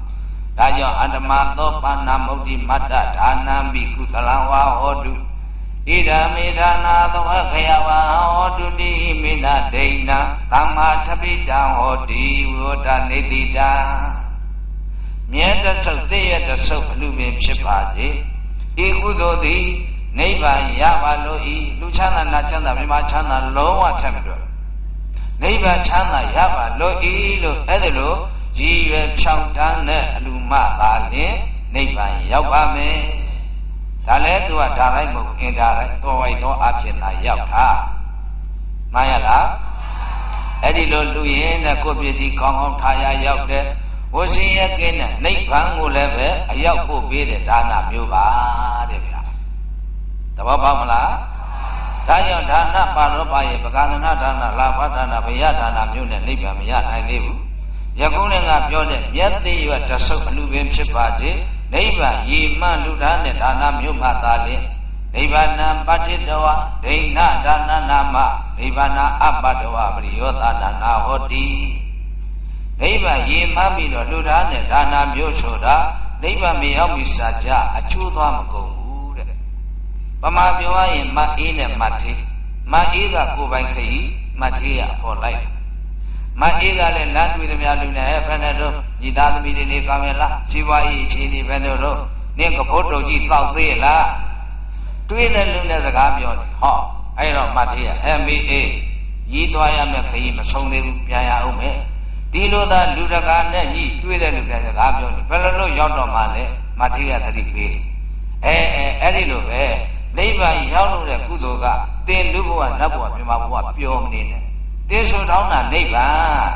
ဒါကြောင့်အတ္တမသောပါဏမုတ်တိမတ္တဒါနံဘိကုသလံဝါဟောတုဣဒံမေဒါနာသောခယဝံဟောတုတိမေနဒိဏသမ္မာထပိတံဟောတိဝေဒနေတိတံမြဲတဆုပ်သိရတဆုပ်အလူပင်ဖြစ်ပါစေဤကုသိုလ်သည်နိဗ္ဗာန်ရပါလို့ဤလူချမ်းသာနတ်ချမ်းသာမြမချမ်းသာလုံးဝထက်မတွက်နိဗ္ဗာန်ချမ်းသာရပါလို့ဤလို့အဲ့ဒါလို့ရည်ရွယ်ဖြောင်းတန်းတဲ့အလူမသာလင်နိဗ္ဗာန်ရောက်ပါမယ်ဒါလည်းသူကဒါလိုက်မဟုတ်အင်ဒါလိုက်တော်ဝိုက်သောအဖြစ်သာရောက်တာမှန်ရလားအဲ့ဒီလိုလူရင်းနဲ့ကိုပြည့်စည်ကောင်းကောင်းထားရရောက်တဲ့ဝဆင်းရဲကင်းတဲ့နိဗ္ဗာန်ကိုလည်းပဲအရောက်ဖို့ပေးတဲ့ဒါနမျိုးပါတဲ့ဗျာသဘောပေါက်မလားဒါကြောင့်ဒါနပါရောပါရဲ့ပဂသနာဒါနလာဘဒါနဘယဒါနမျိုးနဲ့နိဗ္ဗာန်မရနိုင်သေးဘူးယခုနဲ့ကပြောတဲ့မြတ်သေးရွတ်တဆုပ်အလူပင်ဖြစ်ပါစေနိဗ္ဗာန်ရည်မှန်လူသားနဲ့ဒါနမျိုးမှသာလင်နိဗ္ဗာန်ပဋိတဝဒိဋ္ဌဒါနနာမနိဗ္ဗာန်အပတဝပရိယောသနာနာဟောတိနိဗ္ဗာန်ရည်မှန်ပြီးတော့လူသားနဲ့ဒါနမျိုးဆိုတာ နိဗ္ဗာန်မရောက်မီစာကြအကျိုးသွားမကုန်ဘူးတဲ့ဗမာပြောရရင်မအေးနဲ့မထေးမအေးကကိုယ်ပိုင်ခရီးမထေးရပေါ်လိုက်မအေးကလည်းလမ်းတွေ့သမျှလူနဲ့ဘယ်နဲ့တော့ညီသားသမီးတွေနေကောင်းရဲ့လားဇီဝရေးအခြေအနေဘယ်နဲ့တော့နင့်ကဘုတ်တော်ကြီးတောက်သေးလားတွေးတဲ့လူနဲ့စကားပြောတယ်ဟောအဲ့တော့မထေးရ MBA ရီးသွားရမယ်ခရီးမဆုံးသေးဘူးပြန်ရအောင်မယ်ဒီလိုသာလူတကာနဲ့ညီတွေးတဲ့လူတွေစကားပြောတယ်ဘယ်လိုလုပ်ရောက်တော့မှလဲမထေးရသတိပေးအဲ့ဒီလိုပဲနိဗ္ဗာန်ရောက်လို့တဲ့ကုသိုလ်ကသင်လူဘဝနတ်ဘဝပြမဘဝပျော်မနေနဲ့တင်းဆိုတောင်းတာနိဗ္ဗာန်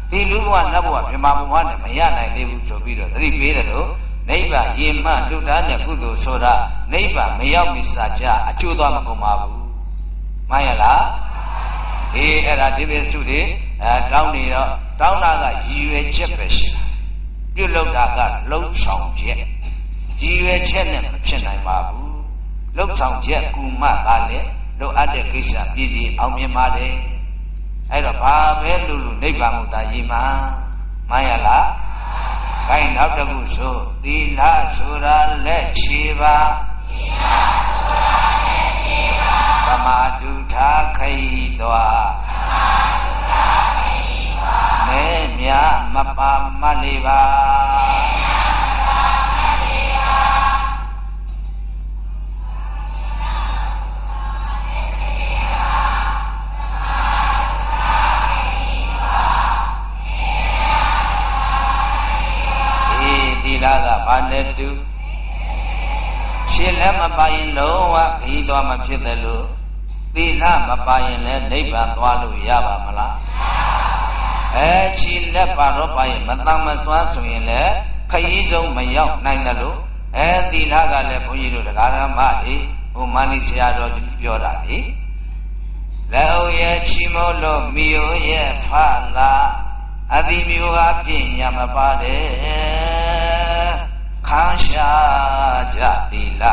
ဒီလူဘဝနတ်ဘဝပြမဘဝနဲ့မရနိုင်သေးဘူးဆိုပြီးတော့သတိပေးတယ်လို့နိဗ္ဗာန်ရင်မှလူသားတဲ့ကုသိုလ်ဆိုတာနိဗ္ဗာန်မရောက်မီစာကြအကျိုးသွားမကုန်ပါဘူးမှန်ရလားအဲ့ဒါဒီပစ္စုတွေတောင်းနေတော့တောင်းတာကရည်ရွယ်ချက်ပဲရှိတာပြုလုပ်တာကလှုပ်ဆောင်ချက်ရည်ရွယ်ချက်နဲ့မဖြစ်နိုင်ပါဘူးလှုပ်ဆောင်ချက်ကူမှသာလေလိုအပ်တဲ့ကိစ္စပြည်စီအောင်မြင်ပါတယ်အဲ့တော့ဘာပဲလို့နိဗ္ဗာန်ကိုသာရည်မှမှန်ရလားခိုင်းနောက်တစ်ခုဆိုသီလဆိုတာလက်ချေပါသီလဆိုတာလက်ချေပါသမာဓုထားခရီးသွားသမာဓုထားခရီးသွားမဲမြမပါမလေးပါလာကဘာနဲ့တူရှင်းလည်းမပါရင်လုံးဝခရီးသွားမဖြစ်တယ်လို့သီလမပါရင်လည်းနိဗ္ဗာန်သွားလို့ရပါမလားချီလက်ပါတော့ပါရင်မတမ်းမသွမ်းဆိုရင်လည်းခရီးဆုံးမရောက်နိုင်တယ်လို့သီလကလည်းဘုန်းကြီးတို့တရားဓမ္မတွေဟိုမန္လိဆရာတော်ပြောတာလေလက်အုပ်ရဲ့ချီမိုးလို့မိယိုရဲ့ဖလာအတိမျိုးဟာပြည့်ညာမပါတယ်ခန်းရှာကြသီလ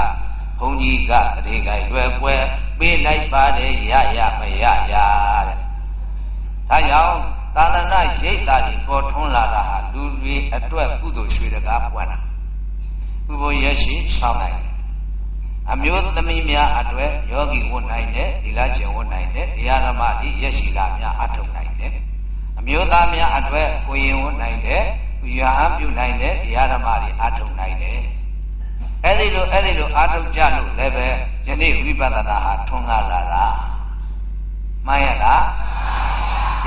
ဘုန်းကြီးကတရေကိုင်လွယ်ပွဲပေးလိုက်ပါတယ်ရမရတဲ့ဒါကြောင့်သာသနာရိပ်သာတွေပေါ်ထွန်းလာတာဟာလူတွေအတွက်ကုသိုလ်ရွှေတကားပွင့်လာဥပ္ပယရှိဆောင်းနိုင်အမျိုးသမီးများအတွက်ယောဂီဝတ်နိုင်တဲ့သီလကျင့်ဝတ်နိုင်တဲ့တရားဓမ္မတွေရရှိလာများအထုတ်နိုင်တယ်အမျိုးသားများအတွက်ကိုရင်ဝတ်နိုင်တဲ့ရဟန်းပြုနိုင်တဲ့တရားဓမ္မတွေအထုတ်နိုင်တယ်အဲ့ဒီလိုအထုတ်ကြလို့လည်းပဲယနေ့ဝိပဿနာဟာထွန်းကားလာတာမှန်ရလား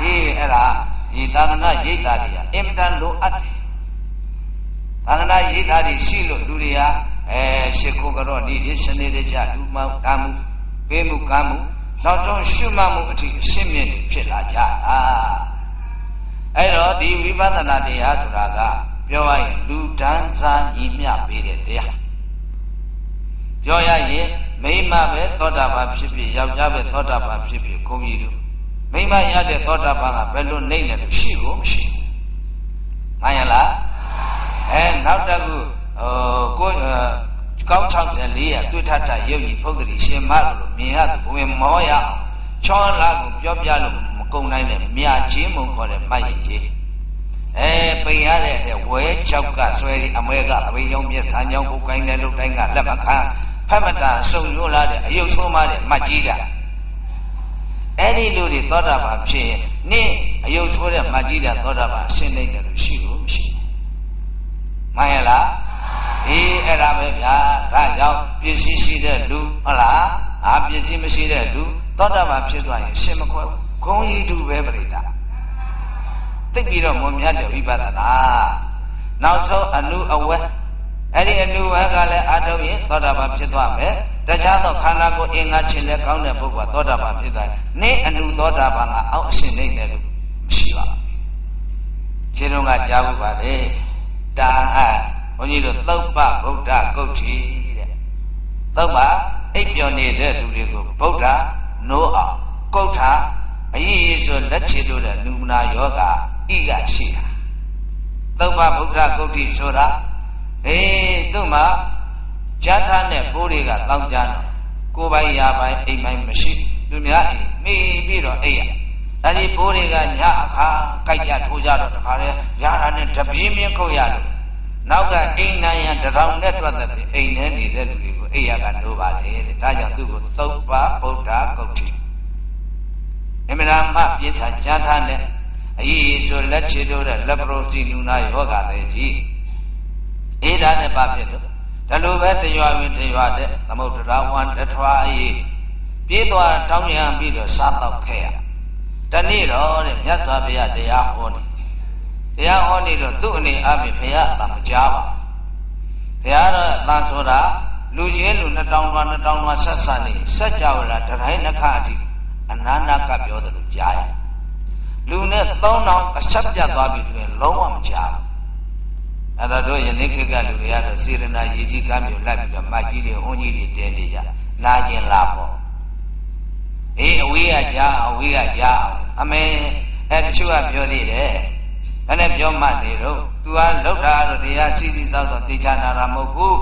အဲ့ဒါဒီသာသနာရိပ်သာတွေကအင်မတန်လိုအပ်တယ်သာသနာရိပ်သာတွေရှိလို့လူတွေကရှ िख ိုးကြောနေ့ဒီစနေတကြလူမောက်တာမှုပေးမှုကမ်းမှုနောက်ဆုံးရှုမှတ်မှုအထိအရှင်းမြင့်ဖြစ်လာကြတာအဲ့တော့ဒီဝိပဿနာတရားဆိုတာကပြောရရင်လူတန်းစားညီမျှပေးတဲ့တရားပြောရရင်မိမပဲသောတာပန်ဖြစ်ဖြစ်ယောက်ျားပဲသောတာပန်ဖြစ်ဖြစ်ခွန်ကြီးတို့မိမရတဲ့သောတာပန်ကဘယ်လိုနေလဲလို့ရှိကိုမရှိဘူးမှန်ရလားနောက်တစ်ခုကိုကောင်း64ရတွေ့ထထရုပ်ကြီးဖုဒ္ဓရီရှင်မလို့မြင်ရသူဝင်မောရအောင်ချောလာကိုပြောပြလို့မကုန်နိုင်တဲ့မြာချင်းမုံခေါ်တဲ့မိုက်ရင်ကြီးပိန်ရတဲ့ဝဲချောက်ကဆွဲဒီအမွဲကအဘိယုံပြဆန်းချောင်းကိုကိုင်းတဲ့လုတ်တိုင်းကလက်မခံဖက်မတာစုံညိုးလာတဲ့အယုတ်ဆိုးမတဲ့မတ်ကြီးတာအဲ့ဒီလူတွေသောတာပန်ဖြစ်ရင်နင့်အယုတ်ဆိုးတဲ့မတ်ကြီးတာသောတာပန်ရှင်းနေတယ်လို့ရှိလို့မရှိမှန်ရလားအဲ့ဒါပဲဗျာဒါကြောင့်ပစ္စည်းရှိတဲ့လူဟုတ်လားပစ္စည်းမရှိတဲ့လူသောတာပန်ဖြစ်သွားရင်ရှင်းမခွဲဘူးဂုံကြီးတူပဲပြိတ္တာသိပြီးတော့မွန်မြတ်တဲ့ဝိပဿနာနောက်ဆုံးအနုအဝဲအဲ့ဒီအနုဝဲကလည်းအထုတ်ရင်သောတာပန်ဖြစ်သွားမယ်တခြားသောခန္ဓာကိုယ်အင်္ဂါချင်းနဲ့ကောင်းတဲ့ပုဂ္ဂိုလ်ကသောတာပန်ဖြစ်သွားတယ်နင့်အနုသောတာပန်ကအောက်အရှင်နေတယ်လို့မရှိပါဘူးခြေတော်ကကြားဖို့ပါလေတာဘုန်းကြီးတို့သုပ္ပဗုဒ္ဓဂုဋ္ဌိတဲ့သုပ္ပအိပ်ပျော်နေတဲ့လူတွေကိုဗုဒ္ဓနိုးအောင်ဂုဋ္ဌအရေးဆိုလက်ချေလို့တဲ့နုမနာယောဂဤကရှိတာသုပ္ပဗုဒ္ဓဂုဋ္ဌိဆိုတာသူ့မှာဂျာထာနဲ့ပိုးတွေကတောင်းကြတော့ကိုယ်ပိုင်ရာပိုင်အိမ်ပိုင်မရှိသူများအိမ်မိပြီးတော့အိမ်ရအဲဒီပိုးတွေကညအခါကြိုက်ကြထိုးကြတော့တခါလေရာထာနဲ့တပြင်းပြင်းခုတ်ရလို့ နောက်ကအိမ်နိုင်ရတရောင်နဲ့တွက်တဲ့အိမ်ထဲနေတဲ့လူတွေကိုအိယာကနိုးပါလေဒါကြောင့်သူ့ကိုသုတ်ပါဗုဒ္ဓဂုတ်တိအမြဲတမ်းပြင်းထန်ကြားထားတဲ့အရေးဆိုလက်ချေတို့တဲ့လက်ပရောစီနူနာယောဂတဲ့ကြီးအေးဒါနဲ့ပါဖြစ်လို့ဒါလိုပဲတရွာဝင်တရွာတဲ့သမုဒ္ဒရာဝံတထွားအေးပြေးသွားတောင်းရံပြီးတော့စားတော့ခဲ့ရတနေ့တော့တဲ့မြတ်စွာဘုရားတရားဟောနေတရားဟောနေတော့သူ့အနေအပြင်ဘုရားအတန်မကြားပါဘုရားတော့အတန်ဆိုတာလူချင်းလူ2000လွှာဆက်ဆက်နေစัจ java လာတတိုင်းနှခအထိအနန္တကပြောတယ်လို့ကြားရလူနဲ့3000အဆက်ပြတ်သွားပြီဆိုရင်လုံးဝမကြားဘူးအဲ့တော့တို့ယနေ့ခေတ်ကလူတွေကတော့စေရနာရည်ကြီးကမ်းမျိုးလိုက်ပြီးတော့မတ်ကြီးတွေဟွန်းကြီးတွေတဲနေကြနာကျင်လာပေါ့အေးအဝေးကကြားအဝေးကကြားအမေအဲ့တချို့ကပြောသေးတယ်ဘယ်နဲ့ပြောမှနေတော့သူကလောက်တာတော့တရားစီစီစောက်တော့တေချာနာတာမဟုတ်ဘူး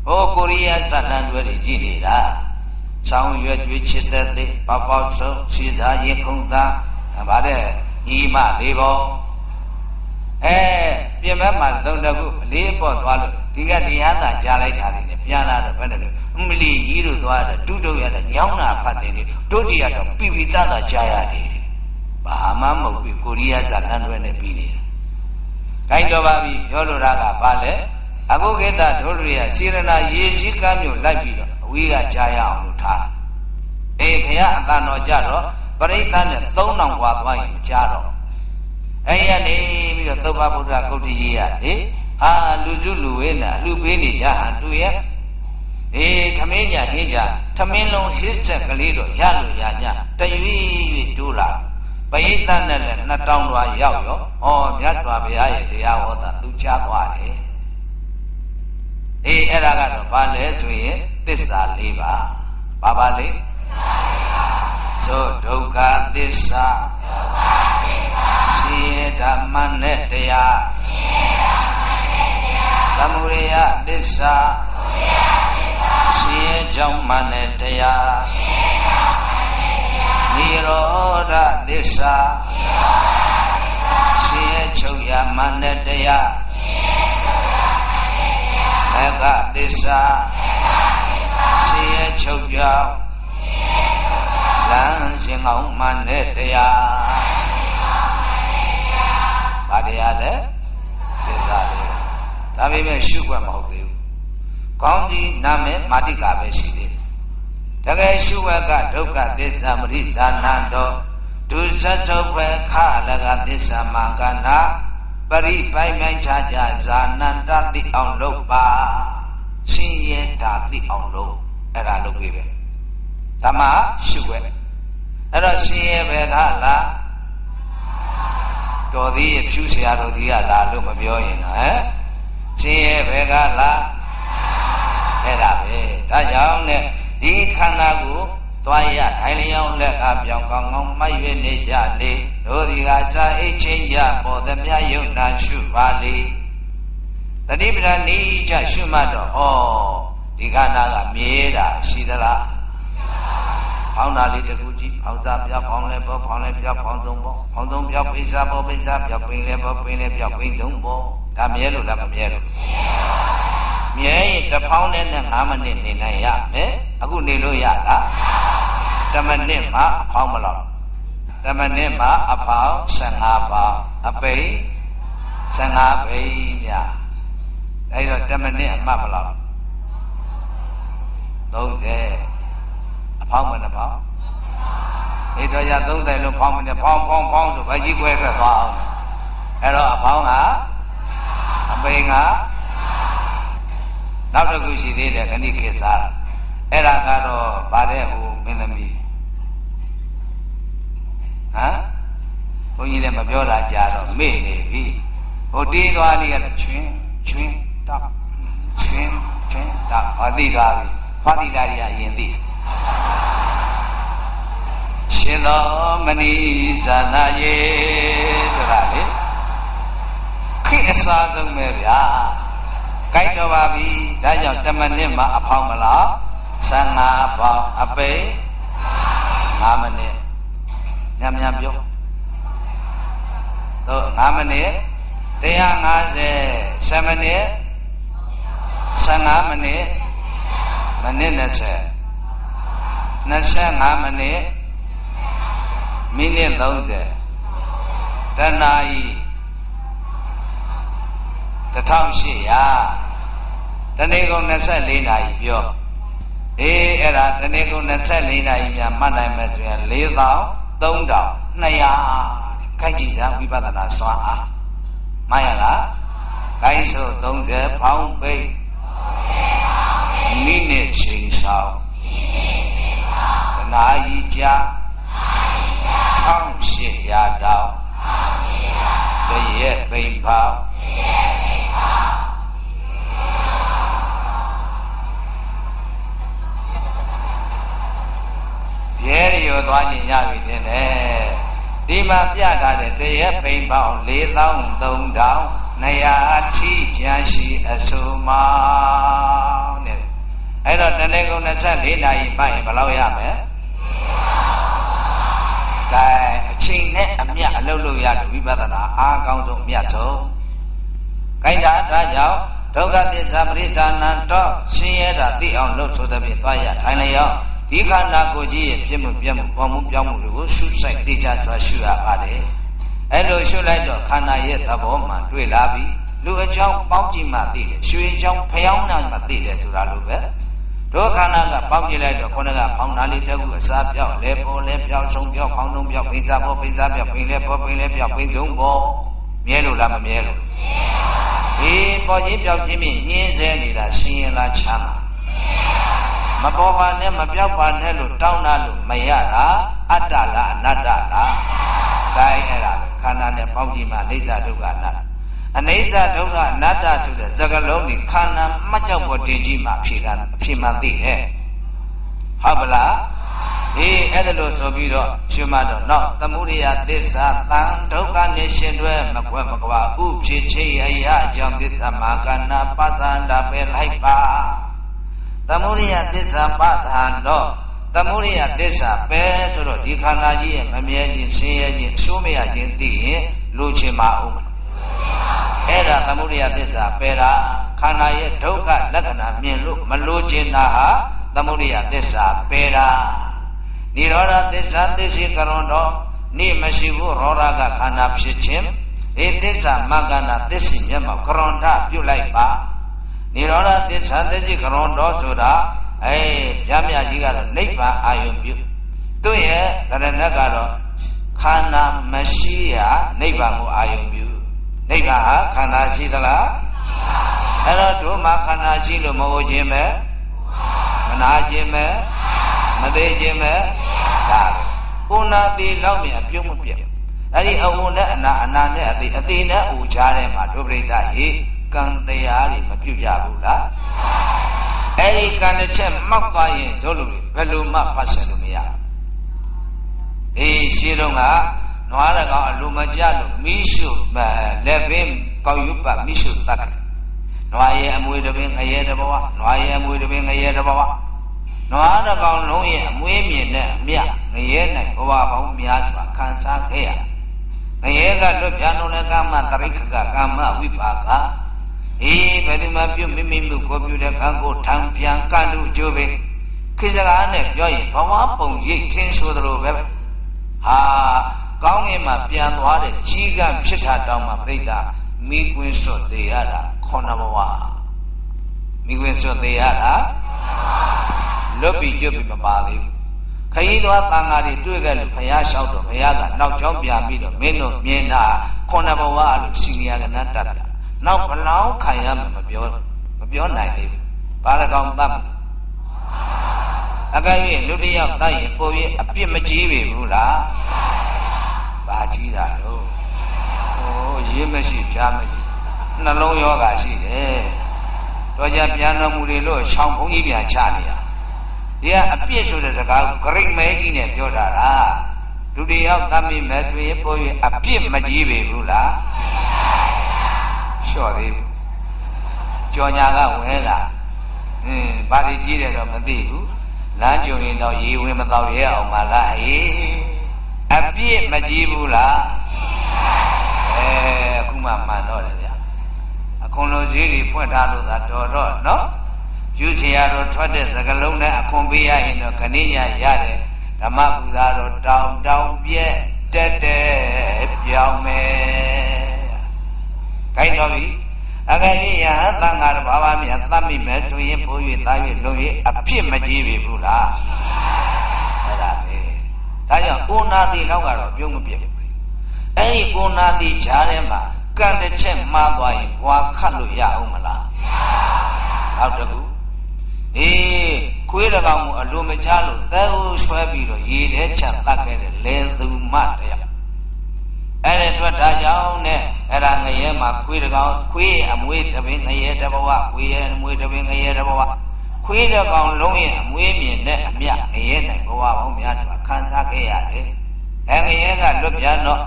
ဟိုကိုရီးယားဇာတ်လမ်းတွေကြည့်နေတာဆောင်းရွက်ကျွေးချစ်တဲ့သိပေါပေါဆုံးစီသာရင်ခုံသာဗါတဲ့ညီမလေးပေါ့ပြင်မဲ့မှာသုံးတခုအလေးပေါ့သွားလို့ဒီကတရားသာကြားလိုက်တာလေးနဲ့ပြန်လာတော့ဘယ်နဲ့လဲအမလီကြီးတို့သွားတော့တူတုတ်ရတဲ့ညောင်းတာဖတ်တယ်လေတို့တီကတော့ပြပြတသာကြားရတယ်ဘာမှမဟုတ်ဘူးကိုရီးယားဇာတ်လမ်းတွေနဲ့ပြီးနေတာခိုင်းတော့ပါပြီပြောလိုတာကဘာလဲအခုခေတ်သားတို့တွေကစေရနာရေရှိကမ်းမျိုးလိုက်ပြီးတော့အဝေးကကြားရအောင်လို့ထားအေးဘုရားအတန်တော်ကြတော့ပရိသတ်နဲ့3000กว่าသွားရင်ကြားတော့အဲ့ရနေပြီးတော့သုဘဗုဒ္ဓဂုတ်တိကြီးရလေဟာလူစုလူဝေးနဲ့လူပေးနေကြဟန်တူရဲ့အေးသမင်းညာဟင်းကြသမင်းလုံးဟစ်ဆက်ကလေးတော့ရလို့ရ냐တရွေ့တိုးလာပရိသတ်နဲ့လည်း2000လွှာရောက်ရောမြတ်စွာဘုရားရဲ့တရားဟောတာသူကြားသွားတယ်အေးအဲ့ဒါကတော့ဘာလဲဆိုရင်သစ္စာ၄ပါးဘာပါလဲသောဒုက္ခသစ္စာရှိရဓမ္မနဲ့တရားသမုဒယသစ္စာရှိရကြောင့်မှနဲ့တရားနိရောဓသစ္စာရှိရချုပ်ရမှနဲ့တရားမဂ္ဂသစ္စာရှိရချုပ်ကြောင့်လမ်းရှင်အောင်မှနဲ့တရားဘာတရားလဲသစ္စာလေးဒါပေမဲ့ရှုွက်မဟုတ်သေးဘူးကောင်းကြီးနာမည်မာတိကာပဲရှိသေးတယ်တကယ်ရှုွက်ကဒုက္ခသစ္စာမရိဇာနံတော်ဒုစတုပ္ပခအလကသစ္စာမင်္ဂနာပရိပိုင်မိုင်ခြားကြဇာနန္တသိအောင်လုပ်ပါရှင်ရဲ့တာသိအောင်လုပ်အဲ့ဒါလုပ်ပြီးပဲဓမ္မရှုွက်အဲ့တော့ရှင်ရဲ့ဘယ်ကလားတော်သေးရဲ့ဖြူဆရာတော်ကြီးကလာလို့မပြောရင်နော်ရှင်ရဲ့ဘယ်ကလားအဲ့ဒါပဲဒါကြောင့်နဲ့ဒီခန္ဓာကိုသွားရထိုင်လျောင်းလက်ကပြောင်းကောင်းကောင်းမှတ်ရနေကြလေတို့ဒီကစာအိတ်ချင်းကြပေါ်သမျှယုံနာရှုပါလေတတိပဒနိကြရှုမှတ်တော့ဒီခန္ဓာကမြဲတာရှိသလားဖောင်းတာလေးတကူကြည့်ဖောင်းစားပြောက်ဖောင်းလဲပေါ်ဖောင်းလဲပြောက်ဖောင်းသုံးပေါ်ဖောင်းသုံးပြောက်ပိစားပေါ်ပိစားပြောက်ပိလဲပေါ်ပိလဲပြောက်ပိသုံးပေါ်ဒါမြဲလို့လားမမြဲလို့မြဲရင်တစ်ဖောင်းနဲ့5မိနစ်နေနိုင်ရမယ်အခုနေလို့ရလား10မိနစ်မှအဖောင်းမလို့10မိနစ်မှအဖောင်း15ပေါင်းအပိ15ပိမြအဲ့တော့10မိနစ်အမှတ်မလို့30ဖောင်းမနဲ့ဖောင်းဣတော်ရ30လို့ဖောင်းမနဲ့ဖောင်းဆိုဗကြီးကွဲထွက်သွားအောင်အဲ့တော့အဖောင်းကအပိန်ကနောက်တစ်ခုရှိသေးတယ်ခဏိခေစားအဲ့ဒါကတော့ဗါတဲ့ဟိုမင်းသမီးဘုန်းကြီးလည်းမပြောတာကြာတော့မေ့နေပြီဟိုတီးသွားလေးကချွင်းတောက်ချွင်းတောက်ဟောသိသွားပြီဟောသိတာကြီးအရင်သိရှင်သောမဏိဇာနာယေဆိုတာလေခိအစားဆုံးပဲဗျာကြိုက်တော့ပါပြီဒါကြောင့်10မိနစ်မှအဖောင်းမလား15ပေါင်းအပိ5မိနစ်ညံ့ပြောတော့5မိနစ် 150 10 မိနစ်15 မိနစ်မိနစ်20 25 မိနစ်မိနစ်30 တနာရီ1800 တနေ့ကုန်24 နာရီပြောအဲ့ဒါတနေ့ကုန်24 နာရီများမှတ်နိုင်မယ်ဆိုရင် 43,200 ခိုက်ကြည့်စမ်းဝိပဿနာစွမ်းအားမှန်ရလားခိုင်းဆို30ဖောင်းပိတ်မိနစ်ချိန်ဆောင်တနာရီကြာ1800 တောင်တရက်ပိန်ဖောင်းရဲရသွားခြင်းရပြီခြင်းနဲ့ဒီမှာပြထားတဲ့တရက်ပိန်ပေါင်း 43,200 ထိကျန်ရှိအစုံမောင်းတဲ့အဲ့တော့တနေ့ကုန်24 နာရီမှရင်ဘယ်လောက်ရမလဲကဲအချိန်နဲ့အမြတ်အလုပ်လုပ်ရတဲ့ဝိပဿနာအားကောင်းဆုံးအမြတ်ဆုံးခိုင်းတာဒါကြောင့်ဒုက္ခသစ္စာပရိစ္ဆာနံတော့ရှင်းရတာသိအောင်လုပ်ဆိုတဲ့ဖြင့်သွားရထိုင်လျောဒီခန္ဓာကိုယ်ကြီးရဲ့ဖြစ်မှုပြမှုပေါ်မှုပြောင်းမှုတွေကိုရှုစိုက်သိချစွာရှုရပါတယ်အဲ့လိုရှုလိုက်တော့ခန္ဓာရဲ့သဘောမှတွေ့လာပြီလူအကြောင်းပေါင်းကြည့်မှသိတယ်ရွှေအကြောင်းဖျောင်းနာမှသိတယ်ဆိုတာလိုပဲဒုက္ခနာကပေါင်းကြည့်လိုက်တော့ခုနကပေါင်းနာလေးတခုအစာပြောက်လဲပေါ်လဲပြောက်ဆုံးပြောက်ပေါင်းဆုံးပြောက်ပိစာပေါ်ပိစာပြောက်ပိလဲပေါ်ပိလဲပြောက်ပိဆုံးပေါ်မြဲလို့လားမမြဲလို့အေးပေါ်ချင်းပြောက်ချင်းမြင်ညင်းဆဲနေတာရှင်ရလားချမ်းမပေါ်ပါနဲ့မပြောက်ပါနဲ့လို့တောင်းတာလို့မရတာအတ္တလားအနတ္တလားဒါအဲ့ဒါခန္ဓာနဲ့ပေါင်းကြည့်မှအိဋ္ဌဒုက္ခအနတ္တအနိစ္စဒုက္ခအနတ္တဆိုတဲ့စကားလုံးကိုခန္ဓာမှတ်ကြောက်ပေါ်တင်ကြည့်မှအဖြေမှန်သိတယ်ဟုတ်ပလားအဲ့ဒါလို့ဆိုပြီးတော့ရှုမှတ်တော့နောက်သမုဒိယသစ္စာတန်ဒုက္ခနဲ့ရှင်တွဲမကွဲမကွာဥဖြစ်ချေအရာအကြောင်းသစ္စာမှာကဏပသန္တာပဲလိုက်ပါသမုဒိယသစ္စာပသန္တော့သမုဒိယသစ္စာပဲဆိုတော့ဒီခန္ဓာကြီးရဲ့မမြဲခြင်းဆင်းရဲခြင်းအဆိုးမရခြင်းသိရင်လူချင်ပါဦးအဲ့ဒါသမုဒိယသစ္စာပဲတာခန္ဓာရဲ့ဒုက္ခလက္ခဏာမြင်လို့မလိုချင်တာဟာသမုဒိယသစ္စာပဲတာနိရောဓသစ္စာသိရှိကရွန်တော့နိမရှိဘူးရောဓကခန္ဓာဖြစ်ခြင်းသစ္စာမကနာသစ္စီမျက်မှောက်ကရွန်ထပြုတ်လိုက်ပါနိရောဓသစ္စာသိရှိကရွန်တော့ဆိုတာဗျာမြကြီးကတော့နိဗ္ဗာန်အာယုံပြုသူ့ရဲ့ကရဏကတော့ခန္ဓာမရှိရနိဗ္ဗာန်ကိုအာယုံပြုနိဗ္ဗာန်ဟာခန္ဓာရှိသလားအဲ့တော့တို့မှာခန္ဓာရှိလို့မဟုတ်ခြင်းပဲမနာခြင်းပဲမသေးခြင်းပဲဒါဥနာတိလောက်မြအပြုံးမပြတ်အဲ့ဒီအဝုနဲ့အနာနဲ့အသေးနဲ့ဥချားထဲမှာဒုပရိသဟိကံတရားတွေမပြုတ်ကြဘူးလားအဲ့ဒီကံတစ်ချက်မောက်သွားရင်တို့လူတွေဘယ်လိုမှဖတ်ဆက်လို့မရရှင်းတော့ကနွားတကောင်အလိုမကျလို့မိရှုလက်ပင်ကောက်ယူပတ်မိရှုတတ်နွားရဲ့အမွေတပင်ငရဲတဘဝနွားရဲ့အမွေတပင်ငရဲတဘဝနွားတကောင်လုံးရဲ့အမွေးမြင်တဲ့အမြငရဲ၌ဘဝပေါင်းများစွာခံစားခဲ့ရငရဲကလွတ်ပြားလုံးတဲ့ကာမတရိက္ခကကာမဝိပါကဘယ်သူမှပြုမိမိမှုကိုပြုတဲ့ကံကိုထံပြန်ကန့်လို့ကြိုးပဲခေစကားနဲ့ပြောရင်ဘဝပုံရိပ်ချင်းဆိုသလိုပဲကောင်းငင်မှာပြန်သွားတဲ့ကြီးကံဖြစ်တာတောင်းမှပြိတ္တာမိကွင်းစွတ်သေးရတာ9ဘဝမိကွင်းစွတ်သေးရတာလွတ်ပြီးကျွတ်ပြီးမပါသေးဘူးခရီးသွားတန်ဃာတွေတွေ့ခဲ့လို့ဘုရားလျှောက်တော့ဘုရားကနောက်ကျောင်းပြန်ပြီးတော့မင်းတို့မြင်တာ9ဘဝလို့စီနီယာကနတ်တတ်တာနောက်ဘလောင်းခံရမှာမပြောနိုင်သေးဘူးဘာလကောင်တတ်အကဲ၍လူတယောက်တတ်ရင်ပိုပြီးအပြစ်မကြီးပြီဘူးလားဘာကြီးတာလို့ရေးမရှိဖြားမရှိနှလုံးယောဂရှိတယ်တော့ကြပြန်တော်မူလေလို့ချောင်းဘုန်းကြီးပြန်ချနေတာဒီကအပြစ်ဆိုတဲ့စကားကိုဂရိတ်မဲကြီးနဲ့ပြောတာလားလူတယောက်တတ်မိမဲ့တွေ့ရင်ပိုပြီးအပြစ်မကြီးပြီဘူးလားလျှော့သေးဘူးကြော်ညာကဝဲလာဘာတွေကြီးတယ်တော့မသိဘူးလမ်းကြုံရင်တော့ရေဝင်မတော့ရဲအောင်မလားအပြစ်မကြီးဘူးလားအခု မှမှန်တော့တယ်ဗျာအခွန်လိုဈေးတွေဖွင့်ထားလို့သာတော်တော့နော်ယူချင်ရတော့ထွက်တဲ့စကလုံးနဲ့အခွန်ပေးရရင်တော့ခဏညရတယ်ဓမ္မပူဇာတော့တောင်းပြက်တက်ပြောင်းမယ်ခိုင်းတော်ပြီအကယ်၍ယဟန်သံဃာတစ်ပါးပါးမြတ်သတ်မိမယ်ဆိုရင်ပိုး၍သား၍လုံ၍အဖြစ်မကြီးပြီဘူးလားအဲ့ဒါပဲဒါကြောင့်ကိုနာတိနောက်ကတော့ပြုံးမပြတ်ဘူးအဲ့ဒီကိုနာတိဈာထဲမှာကံတစ်ချက်မှားသွားရင်ဘွာခတ်လို့ရအောင်မလားနောက်တစ်ခုခွေးတကောင်ကိုအလိုမချလို့သဲအိုးဆွဲပြီးတော့ရေထဲချတတ်ခဲ့တဲ့လေသူမတရားအဲ့ဒီအတွက်ဒါကြောင့်နဲ့အဲ့ဒါငရဲမှာခွေးတကောင်ခွေးအမွေးတပင်ငရဲတဘဝခွေးရဲ့အမွေးတပင်ငရဲတဘဝခွေးတကောင်လုံးရဲ့အမွေးမြင်တဲ့အမြငရဲနိုင်ဘဝပေါင်းများစွာခံစားခဲ့ရတယ်အဲ့ငရဲကလွတ်ပြန်တော့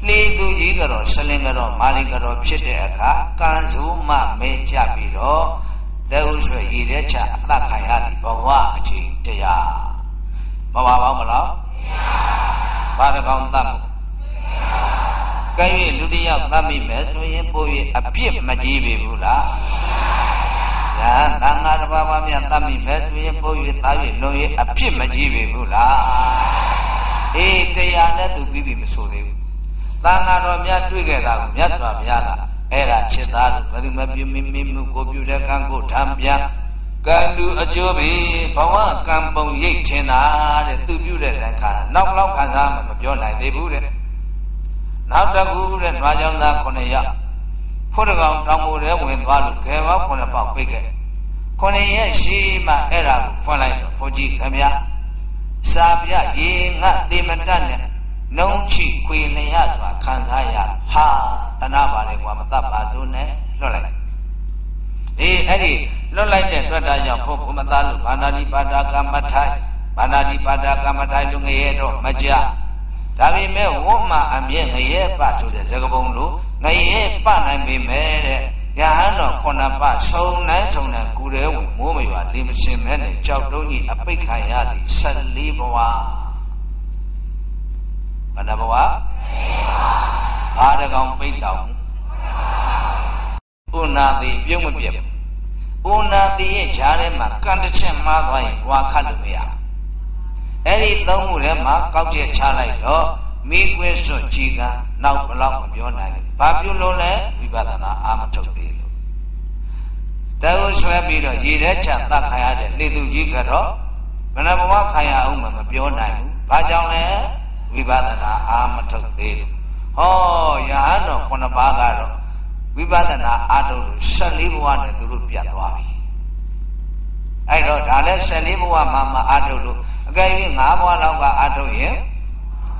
လေသူကြီးကတော့ဆလင်ကတော့မာလီကတော့ဖြစ်တဲ့အခါကံဆိုးမှမဲကြပြီးတော့သဲဥဆွေရည်တဲ့ချအသက်ခံရတဲ့ဘဝအချိန်တရားမပါပါမလားဘာတကောင်တတ်မှုကဲ၍လူတယောက်တတ်မိမယ်ဆိုရင်ပို့၍အပြစ်မကြီးပြီဘူးလားညာသံဃာတစ်ပါးပါးမြတ်တတ်မိမယ်ဆိုရင်ပို့၍သား၍လုံ၍အပြစ်မကြီးပြီဘူးလားတရားနဲ့သူပြီးပြီမဆိုသေးဘူးသံဃာတော်များတွေ့ခဲ့တာကိုမြတ်စွာဘုရားကအဲ့ဒါจิตသားတို့ဘယ်သူမပြုမိမိမှုကိုပြုတဲ့ကံကိုထမ်းပြန်ကံလူအကျိုးပဲဘဝကံပုံရိတ်ချင်တာတဲ့သူပြုတဲ့တန်ခါနောက်လောက်ခံစားမှမပြောနိုင်သေးဘူးတဲ့နောက်တစ်ခုတဲ့နွားကြောင့်သား9ရက်ဖို့တကောင်တောင်ပေါ်ထဲဝင်သွားလို့ခဲပေါက်9ပေါက်ပိတ်ခဲ့9ရက်ရှိမှအဲ့ဒါကိုဖွင့်လိုက်တော့ဘုန်းကြီးခင်ဗျာစာပြရေငတ်တိမတတ်နဲ့နှုံးချီခွေလျက်စွာခံစားရဟာတနာပါလေကွာမတတ်ပါစိုးနဲ့လွတ်လိုက်အဲ့ဒီလွတ်လိုက်တဲ့အတွက်ဒါကြောင့်ဘုမသားလို့ဘာနာတိပါဒကမ္မထိုင်ဘာနာတိပါဒကမ္မထိုင်လူငရဲတော့မကြဒါပေမဲ့ဝတ်မှအမြဲငရဲပဆိုတဲ့ဇဂပုံလို့ငရဲပနိုင်ပေမဲ့တဲ့ယဟန်တော်9ပါးစုံနိုင်စုံနိုင်ကူရဲဝင်မိုးမရွာလေမရှင်မဲနဲ့ကြောက်တုံးကြီးအပိတ်ခံရသည်14ဘဝဘယ်နှဘဝဘာတကောင်ပိတ်တောင်ဥနာတိပြုံးမပြတ်ဥနာတိရဲ့ဈာထဲမှာကံတစ်ချက်မှားသွားရင်ဘွာခတ်လို့မရအဲ့ဒီသုံးခုထဲမှာကောက်ချက်ချလိုက်တော့မိကွဲစွတ်ကြီးကနောက်ဘလောက်မပြောနိုင်ဘူးဘာပြုလို့လဲဝိပဿနာအာမထုတ်သေးလို့တဲကိုဆွဲပြီးတော့ရေထဲချတတ်ခံရတဲ့လေသူကြီးကတော့ဘယ်နှဘဝခံရအောင်မပြောနိုင်ဘူးဘာကြောင့်လဲဝိပဿနာအာမထုတ်သေးလို့ဟောယဟန်တော်9ပါးကတော့ဝိပဿနာအာထုတ်လို့14ဘဝနဲ့သူတို့ပြတ်သွားပြီအဲ့တော့ဒါလည်း14ဘဝမှာအာထုတ်လို့အကယ်၍5ဘဝလောက်ကအာထုတ်ရင်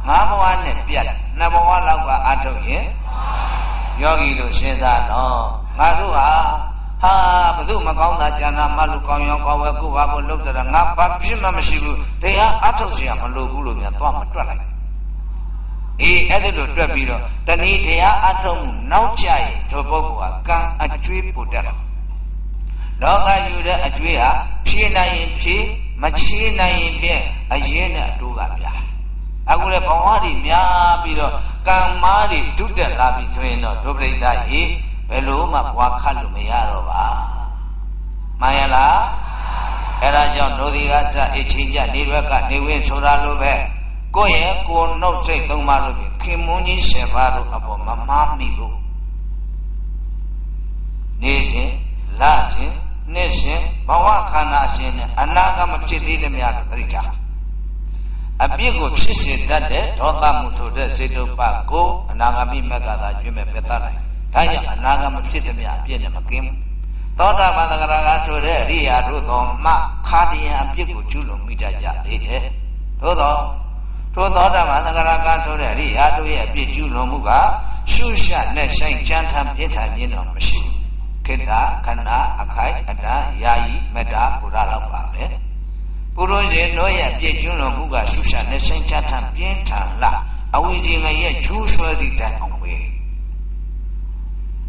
5ဘဝနဲ့ပြတ်2ဘဝလောက်ကအာထုတ်ရင်ယောဂီတို့စဉ်းစားတော့ငါတို့ဟာဘယ်သူမကောင်းတာကျန်တာမလို့ကောင်းရောကောင်းဝဲကိုဘာကိုလုပ်ကြတာငါဘာဖြစ်မှမရှိဘူးတရားအာထုတ်เสียမလို့ဘူးလို့များသွားမတွက်လိုက်အဲ့ဒါလိုတွက်ပြီးတော့တဏှိတရားအထုံးမှုနောက်ကျရင်ဒီပုဂ္ဂိုလ်ဟာကံအကျွေးပို့တတ်တယ်လောကယူတဲ့အကျွေးဟာဖြေနိုင်ရင်ဖြေမချေနိုင်ရင်ဖြင့်အရင်နဲ့အတူကပြအခုလည်းဘဝတွေများပြီးတော့ကံမားတွေဒုတက်လာပြီးဆိုရင်တော့ဒုပရိသရေဘယ်လိုမှဘွာခတ်လို့မရတော့ပါမှန်ရလားအဲ့ဒါကြောင့်နိုဒီကစအချင်းကြနေရွက်ကနေဝင်းဆိုတာလိုပဲကိုယ့်ရဲ့ကိုယ်နှုတ်စိတ်သုံးပါလို့ခင်မွန်းကြီး10ပါးတို့အပေါ်မမားမိဘူးနေခြင်းလခြင်းနှစ်ခြင်းဘဝခန္ဓာရှင်နဲ့အနာဂတ်မဖြစ်သေးတဲ့များသတိထားအပြစ်ကိုဖြစ်စေတတ်တဲ့ဒေါသမှုဆိုတဲ့စေတုပ္ပကိုအနာဂမိမက္ခသာကျွေးမဲ့ပြတ်တတ်တယ်ဒါကြောင့်အနာဂတ်မဖြစ်တဲ့များအပြစ်နဲ့မကင်းဘူးသောတာပန်သဂရကဆိုတဲ့အရိယာတို့သောမှခါတရံအပြစ်ကိုကျူးလွန်မိတတ်ကြသေးတယ်သို့သောထိုသောတာပန်သဂရကဆိုတဲ့အရိယာတို့ရဲ့အပြစ်ကျူးလွန်မှုကရှုရှနဲ့ဆိုင်ကြမ်းထမ်းပြင်းထန်ခြင်းတော့မရှိဘူးခေတ္တခန္ဓာအခိုက်အတန်ယာယီမေတ္တာဘုရားလောက်ပါပဲပုရုဇဉ်တို့ရဲ့အပြစ်ကျူးလွန်မှုကရှုရှနဲ့ဆိုင်ကြမ်းထမ်းပြင်းထန်လားအဝိဇ္ဇငရဲ့ကျူးဆွဲသည့်တိုင်အောင်ပဲ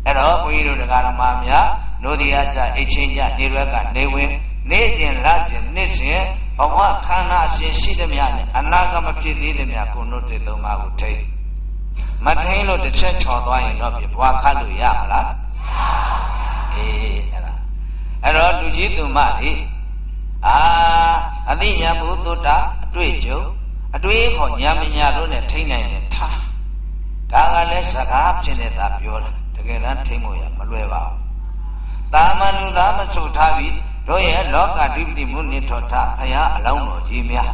အဲ့တော့ဘုန်းကြီးတို့တရားဓမ္မများနိုဒီယာကြအိတ်ချင်းကြနေရွက်ကနေဝင်နေကျင်လကျင်နှစ်စဉ်ဘဝခန္ဓာရှင်ရှိသည်များနဲ့အနာဂတ်မဖြစ်သေးသည်များကိုနှုတ်တဲ့သုံးပါးကိုထိ မထိန်လို့တစ်ချက်ချော်သွားရင်တော့ပြဘွားခတ်လို့ရမလားအဲ့တော့လူကြီးသူမတွေအသိဉာဏ်ဘုသုတ္တအတွေ့အကြုံအတွေးခေါ်ဉာဏ်ပညာတို့နဲ့ထိနိုင်တဲ့ထားဒါကလည်းစကားဖြစ်နေတာပြောတယ်တကယ်တမ်းထိဖို့ရမလွယ်ပါဘူးတာမန်လူသားမဆိုထားပြီးတို့ရဲ့လောကဓိပတိမှုနိထောထဘုရားအလောင်းတော်ကြီးများ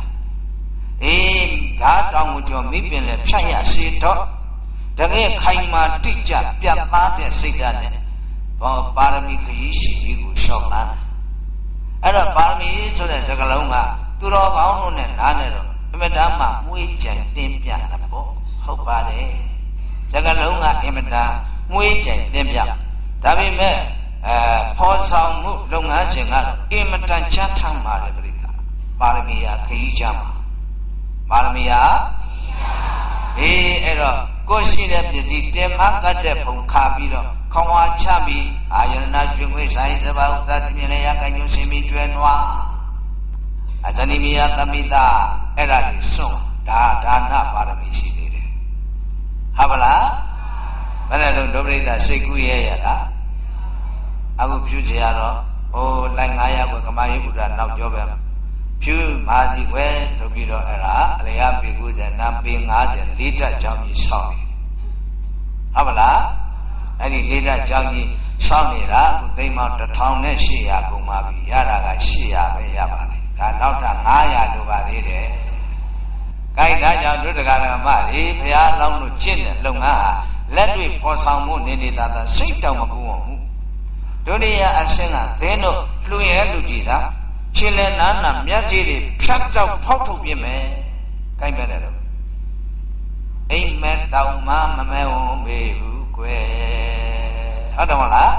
ဓာတောင်ကိုကြောမိပင်လည်းဖြတ်ရစေတော့တကယ်ခိုင်မာတိကျပြတ်သားတဲ့စိတ်ဓာတ်နဲ့ပါရမီခရီးရှိကြီးကိုလျှောက်လာအဲ့တော့ပါရမီဆိုတဲ့စကားလုံးကသူတော်ကောင်းတို့နဲ့နားနေတော့အမတန်မှမွေးကြံတင်းပြတာပေါ့ဟုတ်ပါတယ်စကားလုံးကအမတန်မွေးကြံတင်းပြဒါပေမဲ့ဖော်ဆောင်မှုလုပ်ငန်းရှင်ကတော့အမတန်ချမ်းသာပါတယ်ပြိတ္တာပါရမီဟာခရီးချမ်းပါရမီဟာအဲ့တော့ကိုရှိတဲ့ပစ္စည်းတင်မကတ်တဲ့ပုံခါပြီးတော့ခေါင်းဝါချပြီးအာယနာကျွင်ခွေဆိုင်စပါးဥဒ္ဒတိမြင်လေရကညွှန်စင်ပြီးကျွဲနွားအဇနိမိယသမိတာအဲ့ဒါတွေစွန့်ဒါနပါရမီရှိသေးတယ်ဟုတ်ပါလားဘယ်နဲ့တော့ဒုပရိသစိတ်ကူးရဲရလားအခုဖြူချရတော့လိုက်900ကွယ်ကမာယိဗုဒ္ဓနောက်ကျောပဲဖြူမာစီကွယ်ဆိုပြီးတော့အဲ့ဒါအလျာပေ90နံပေ50လေးတက်ကြောင်းကြီးဆောက်တယ်ဟုတ်ပါလားအဲ့ဒီလေးတက်ကြောင်းကြီးဆောက်နေတာအခုသိမ်းပေါင်း1800ကုန်ပါပြီရတာက800ပဲရပါတယ်ဒါနောက်တာ900လိုပါသေးတယ်။ကိုက်ဒါကြောင့်ဒုဒကရမတွေဘုရားလောင်းလို့ကျင့်တဲ့လုပ်ငန်းဟာလက်တွေ့ဖော်ဆောင်မှုနေနေတာစိတ်တောင်မကူအောင်ဘူးဒုတိယအဆင့်ကသင်းတို့လှူရဲလူကြီးတာခြေလက်နာနာမြတ်ကြီးတွေဖြတ်တောက်ဖောက်ထုတ်ပြမယ်ကိုက်ပဲတယ်တော့အိမ်မက်တောင်မှမမဲဝုံပေဘူးကွယ်ဟုတ်တယ်မလား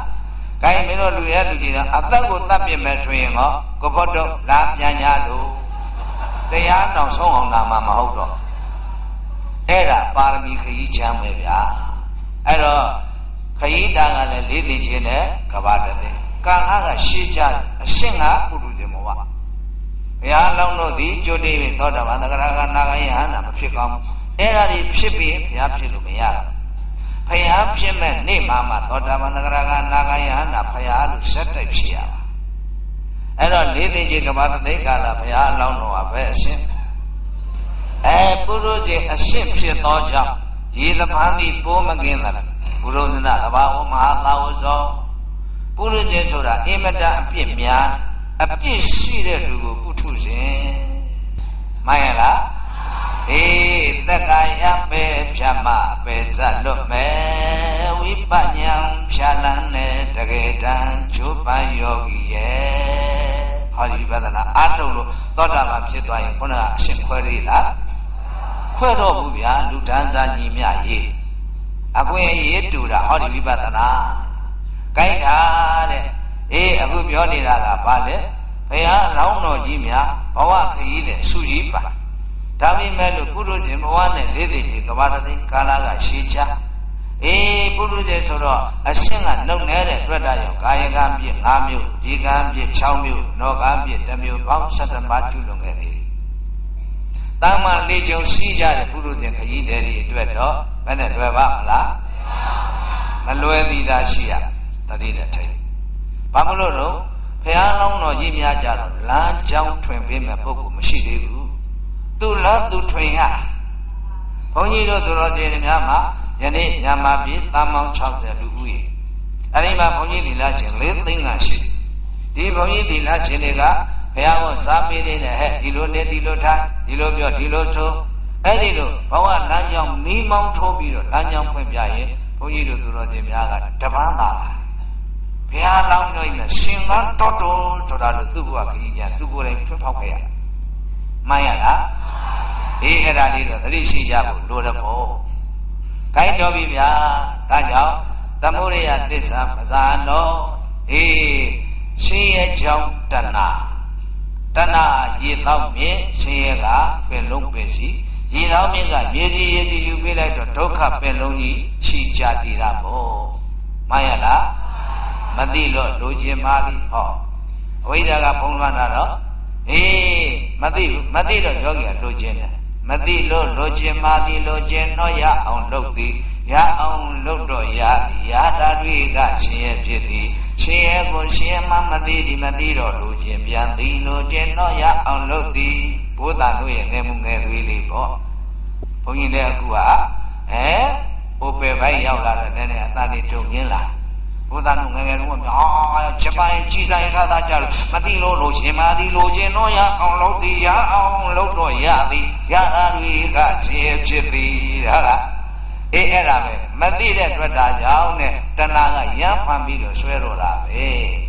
ကိုက်မင်းတို့လူရဲလူကြီးတာအသက်ကိုတတ်ပြမယ်ဆိုရင်ကိုဖို့တော့လာပြန်ကြလို့တရားတောင်ဆုံးအောင်လာမှာမဟုတ်တော့အဲ့ဒါပါရမီခရီးချမ်းပဲဗျာအဲ့တော့ခရီးတန်ကလည်းလေးသိချင်းနဲ့ကဘာတည်းကာလကရှေ့ကြအရှင်းကပုထုဇဉ်ဘဝဘုရားလောင်းတို့သည်ကြိုတေးပြီးသောတာပန်သဂရကနာဂယဟန္တာမဖြစ်ကောင်းအဲ့ဒါတွေဖြစ်ပြီးဘုရားဖြစ်လို့မရတော့ဘုရားဖြစ်မဲ့နေ့မှသောတာပန်သဂရကနာဂယဟန္တာဘုရားလို့ဇက်တိုက်ဖြစ်ရပါအဲ့တော့လေးသိချင်းကဘာတည်းကာလဘုရားလောင်းတော်ကပဲအရှင်းပုရုဇဉ်အရှင်းဖြစ်သောကြောင့်ရေသဖန်းပြီးပိုးမကင်းသလားဘုရုဇနာအဘာဝမဟာသာဝဇောပုရုဇဉ်ဆိုတာအမတအပြစ်များအပြစ်ရှိတဲ့လူကိုပုထုဇဉ်မှန်ရလားသက္ကာယပဲဖြတ်မှပဲဇတ်လွတ်မယ်ဝိပညာဖြာလန်းတဲ့တကယ်တမ်းချိုးပန်းယောဂီရဲ့ဟောဒီဝိပဿနာအားထုတ်လို့သောတာပန်ဖြစ်သွားရင်ခုနကအရှင်းခွဲရည်လားခွဲတော့ဘူးဗျာလူတန်းစားညီမြရေးအကွင်ရေးတူတာဟောဒီဝိပဿနာကိုင်းတာတဲ့အခုပြောနေတာကဘာလဲဘုရားလောင်းတော်ကြီးများဘဝခရီးနဲ့စုကြီးပါဒါပေမဲ့လို့ပုရုဇဉ်ဘဝနဲ့လေးသိချင်းကဘာတသိကာလကရှည်ချပုရုဇဉ်ဆိုတော့အရှင်းကလုံနေတဲ့တွေ့တာရောကာယကံပြည့်5မျိုးဒီကံပြည့်6မျိုးနောကံပြည့်1မျိုးပေါင်း17ပါးကျူးလွန်ခဲ့တယ်တာမန်လေးကြုံရှိကြတဲ့ပုရုဇဉ်ခရီးတွေအတွက်တော့ဘယ်နဲ့လွယ်ပါမလားမလွယ်သေးတာရှိရတတိနဲ့ထိုင်ဘာမလို့တော့ဘုရားလောင်းတော်ကြီးများကြတော့လမ်းကြောင်းထွင်ပေးမဲ့ပုဂ္ဂိုလ်မရှိသေးဘူးသူလမ်းသူထွင်ရဘုန်းကြီးတို့သူတော်စင်များမှာယနေ့ညမှာပြည်3ပေါင်း60လူဦးရေအဲဒီမှာဘုန်းကြီးသီလရှင်4သိန်းကရှိဒီဘုန်းကြီးသီလရှင်တွေကဘုရားဟောစားပေးနေတဲ့ဟဲ့ဒီလိုနဲ့ဒီလိုထားဒီလိုပြောဒီလိုဆိုအဲ့ဒီလိုဘဝလမ်းကြောင်းမီးမောင်းထိုးပြီးတော့လမ်းကြောင်းဖွင့်ပြရင်ဘုန်းကြီးတို့သူတော်စင်များကတပန်းသာဘုရားလောင်းတော်ကြီးနဲ့ရှင်ကန်းတော်တော်ဆိုတာလို့သူ့ဘဝခရီးကြသူကိုယ်တိုင်ထွတ်ဖောက်ခဲ့ရမှန်ရလားအဲ့ဒါလေးတော့သတိရှိကြဖို့လိုတယ်ပေါ့ကိုင်းတော်ပြီဗျာဒါကြောင့်သမုဒိယသစ္စာပဇာနောရှင်ရဲ့ကြောင့်တဏရေသောမြင့်ရှင်ရဲ့ကပင်လုံးပင်စီရေသောမြင့်ကမြေကြီးရေကြီးယူပေးလိုက်တော့ဒုက္ခပင်လုံးကြီးရှိကြတည်တာပေါ့မှန်ရလားမသိလို့လိုချင်ပါသည်ဟောအဝိဇ္ဇာကဖုံးလွှမ်းတာတော့မသိဘူးမသိတော့ယောဂီကလိုချင်တယ် မသိလို့လိုချင်မှသည်လိုချင်တော့ရအောင်လုပ်သည်ရအောင်လုပ်တော့ရသည်ရတာတွေကရှင်ရဲ့ဖြစ်သည်ရှင်ရဲ့ကိုရှင်မှမသိသည်မသိတော့လိုချင်ပြန်သည်လိုချင်တော့ရအောင်လုပ်သည်ဘုရားတို့ရဲ့ငယ်မှုငယ်သွေးလေးပေါ့ဘုန်းကြီးလည်းအခုကအိုပယ်ပိုင်းရောက်လာတော့နည်းနည်းအသာလေးတုံရင်းလာဘုရားတို့ငယ်ငယ်တုန်းကဂျပန်ကြီးဆိုင်ထားတာကြလို့မသိလို့လိုချင်မှသည်လိုချင်တော့ရအောင်လုပ်သည်ရအောင်လုပ်တော့ရသည်ရတာတွေကရှင်ဖြစ်သည်ဟုတ်လားအဲ့ဒါပဲမသိတဲ့အတွက်ဒါကြောင့်နဲ့တဏှာကရမ်းဖန်ပြီးတော့ဆွဲတော့တာပဲ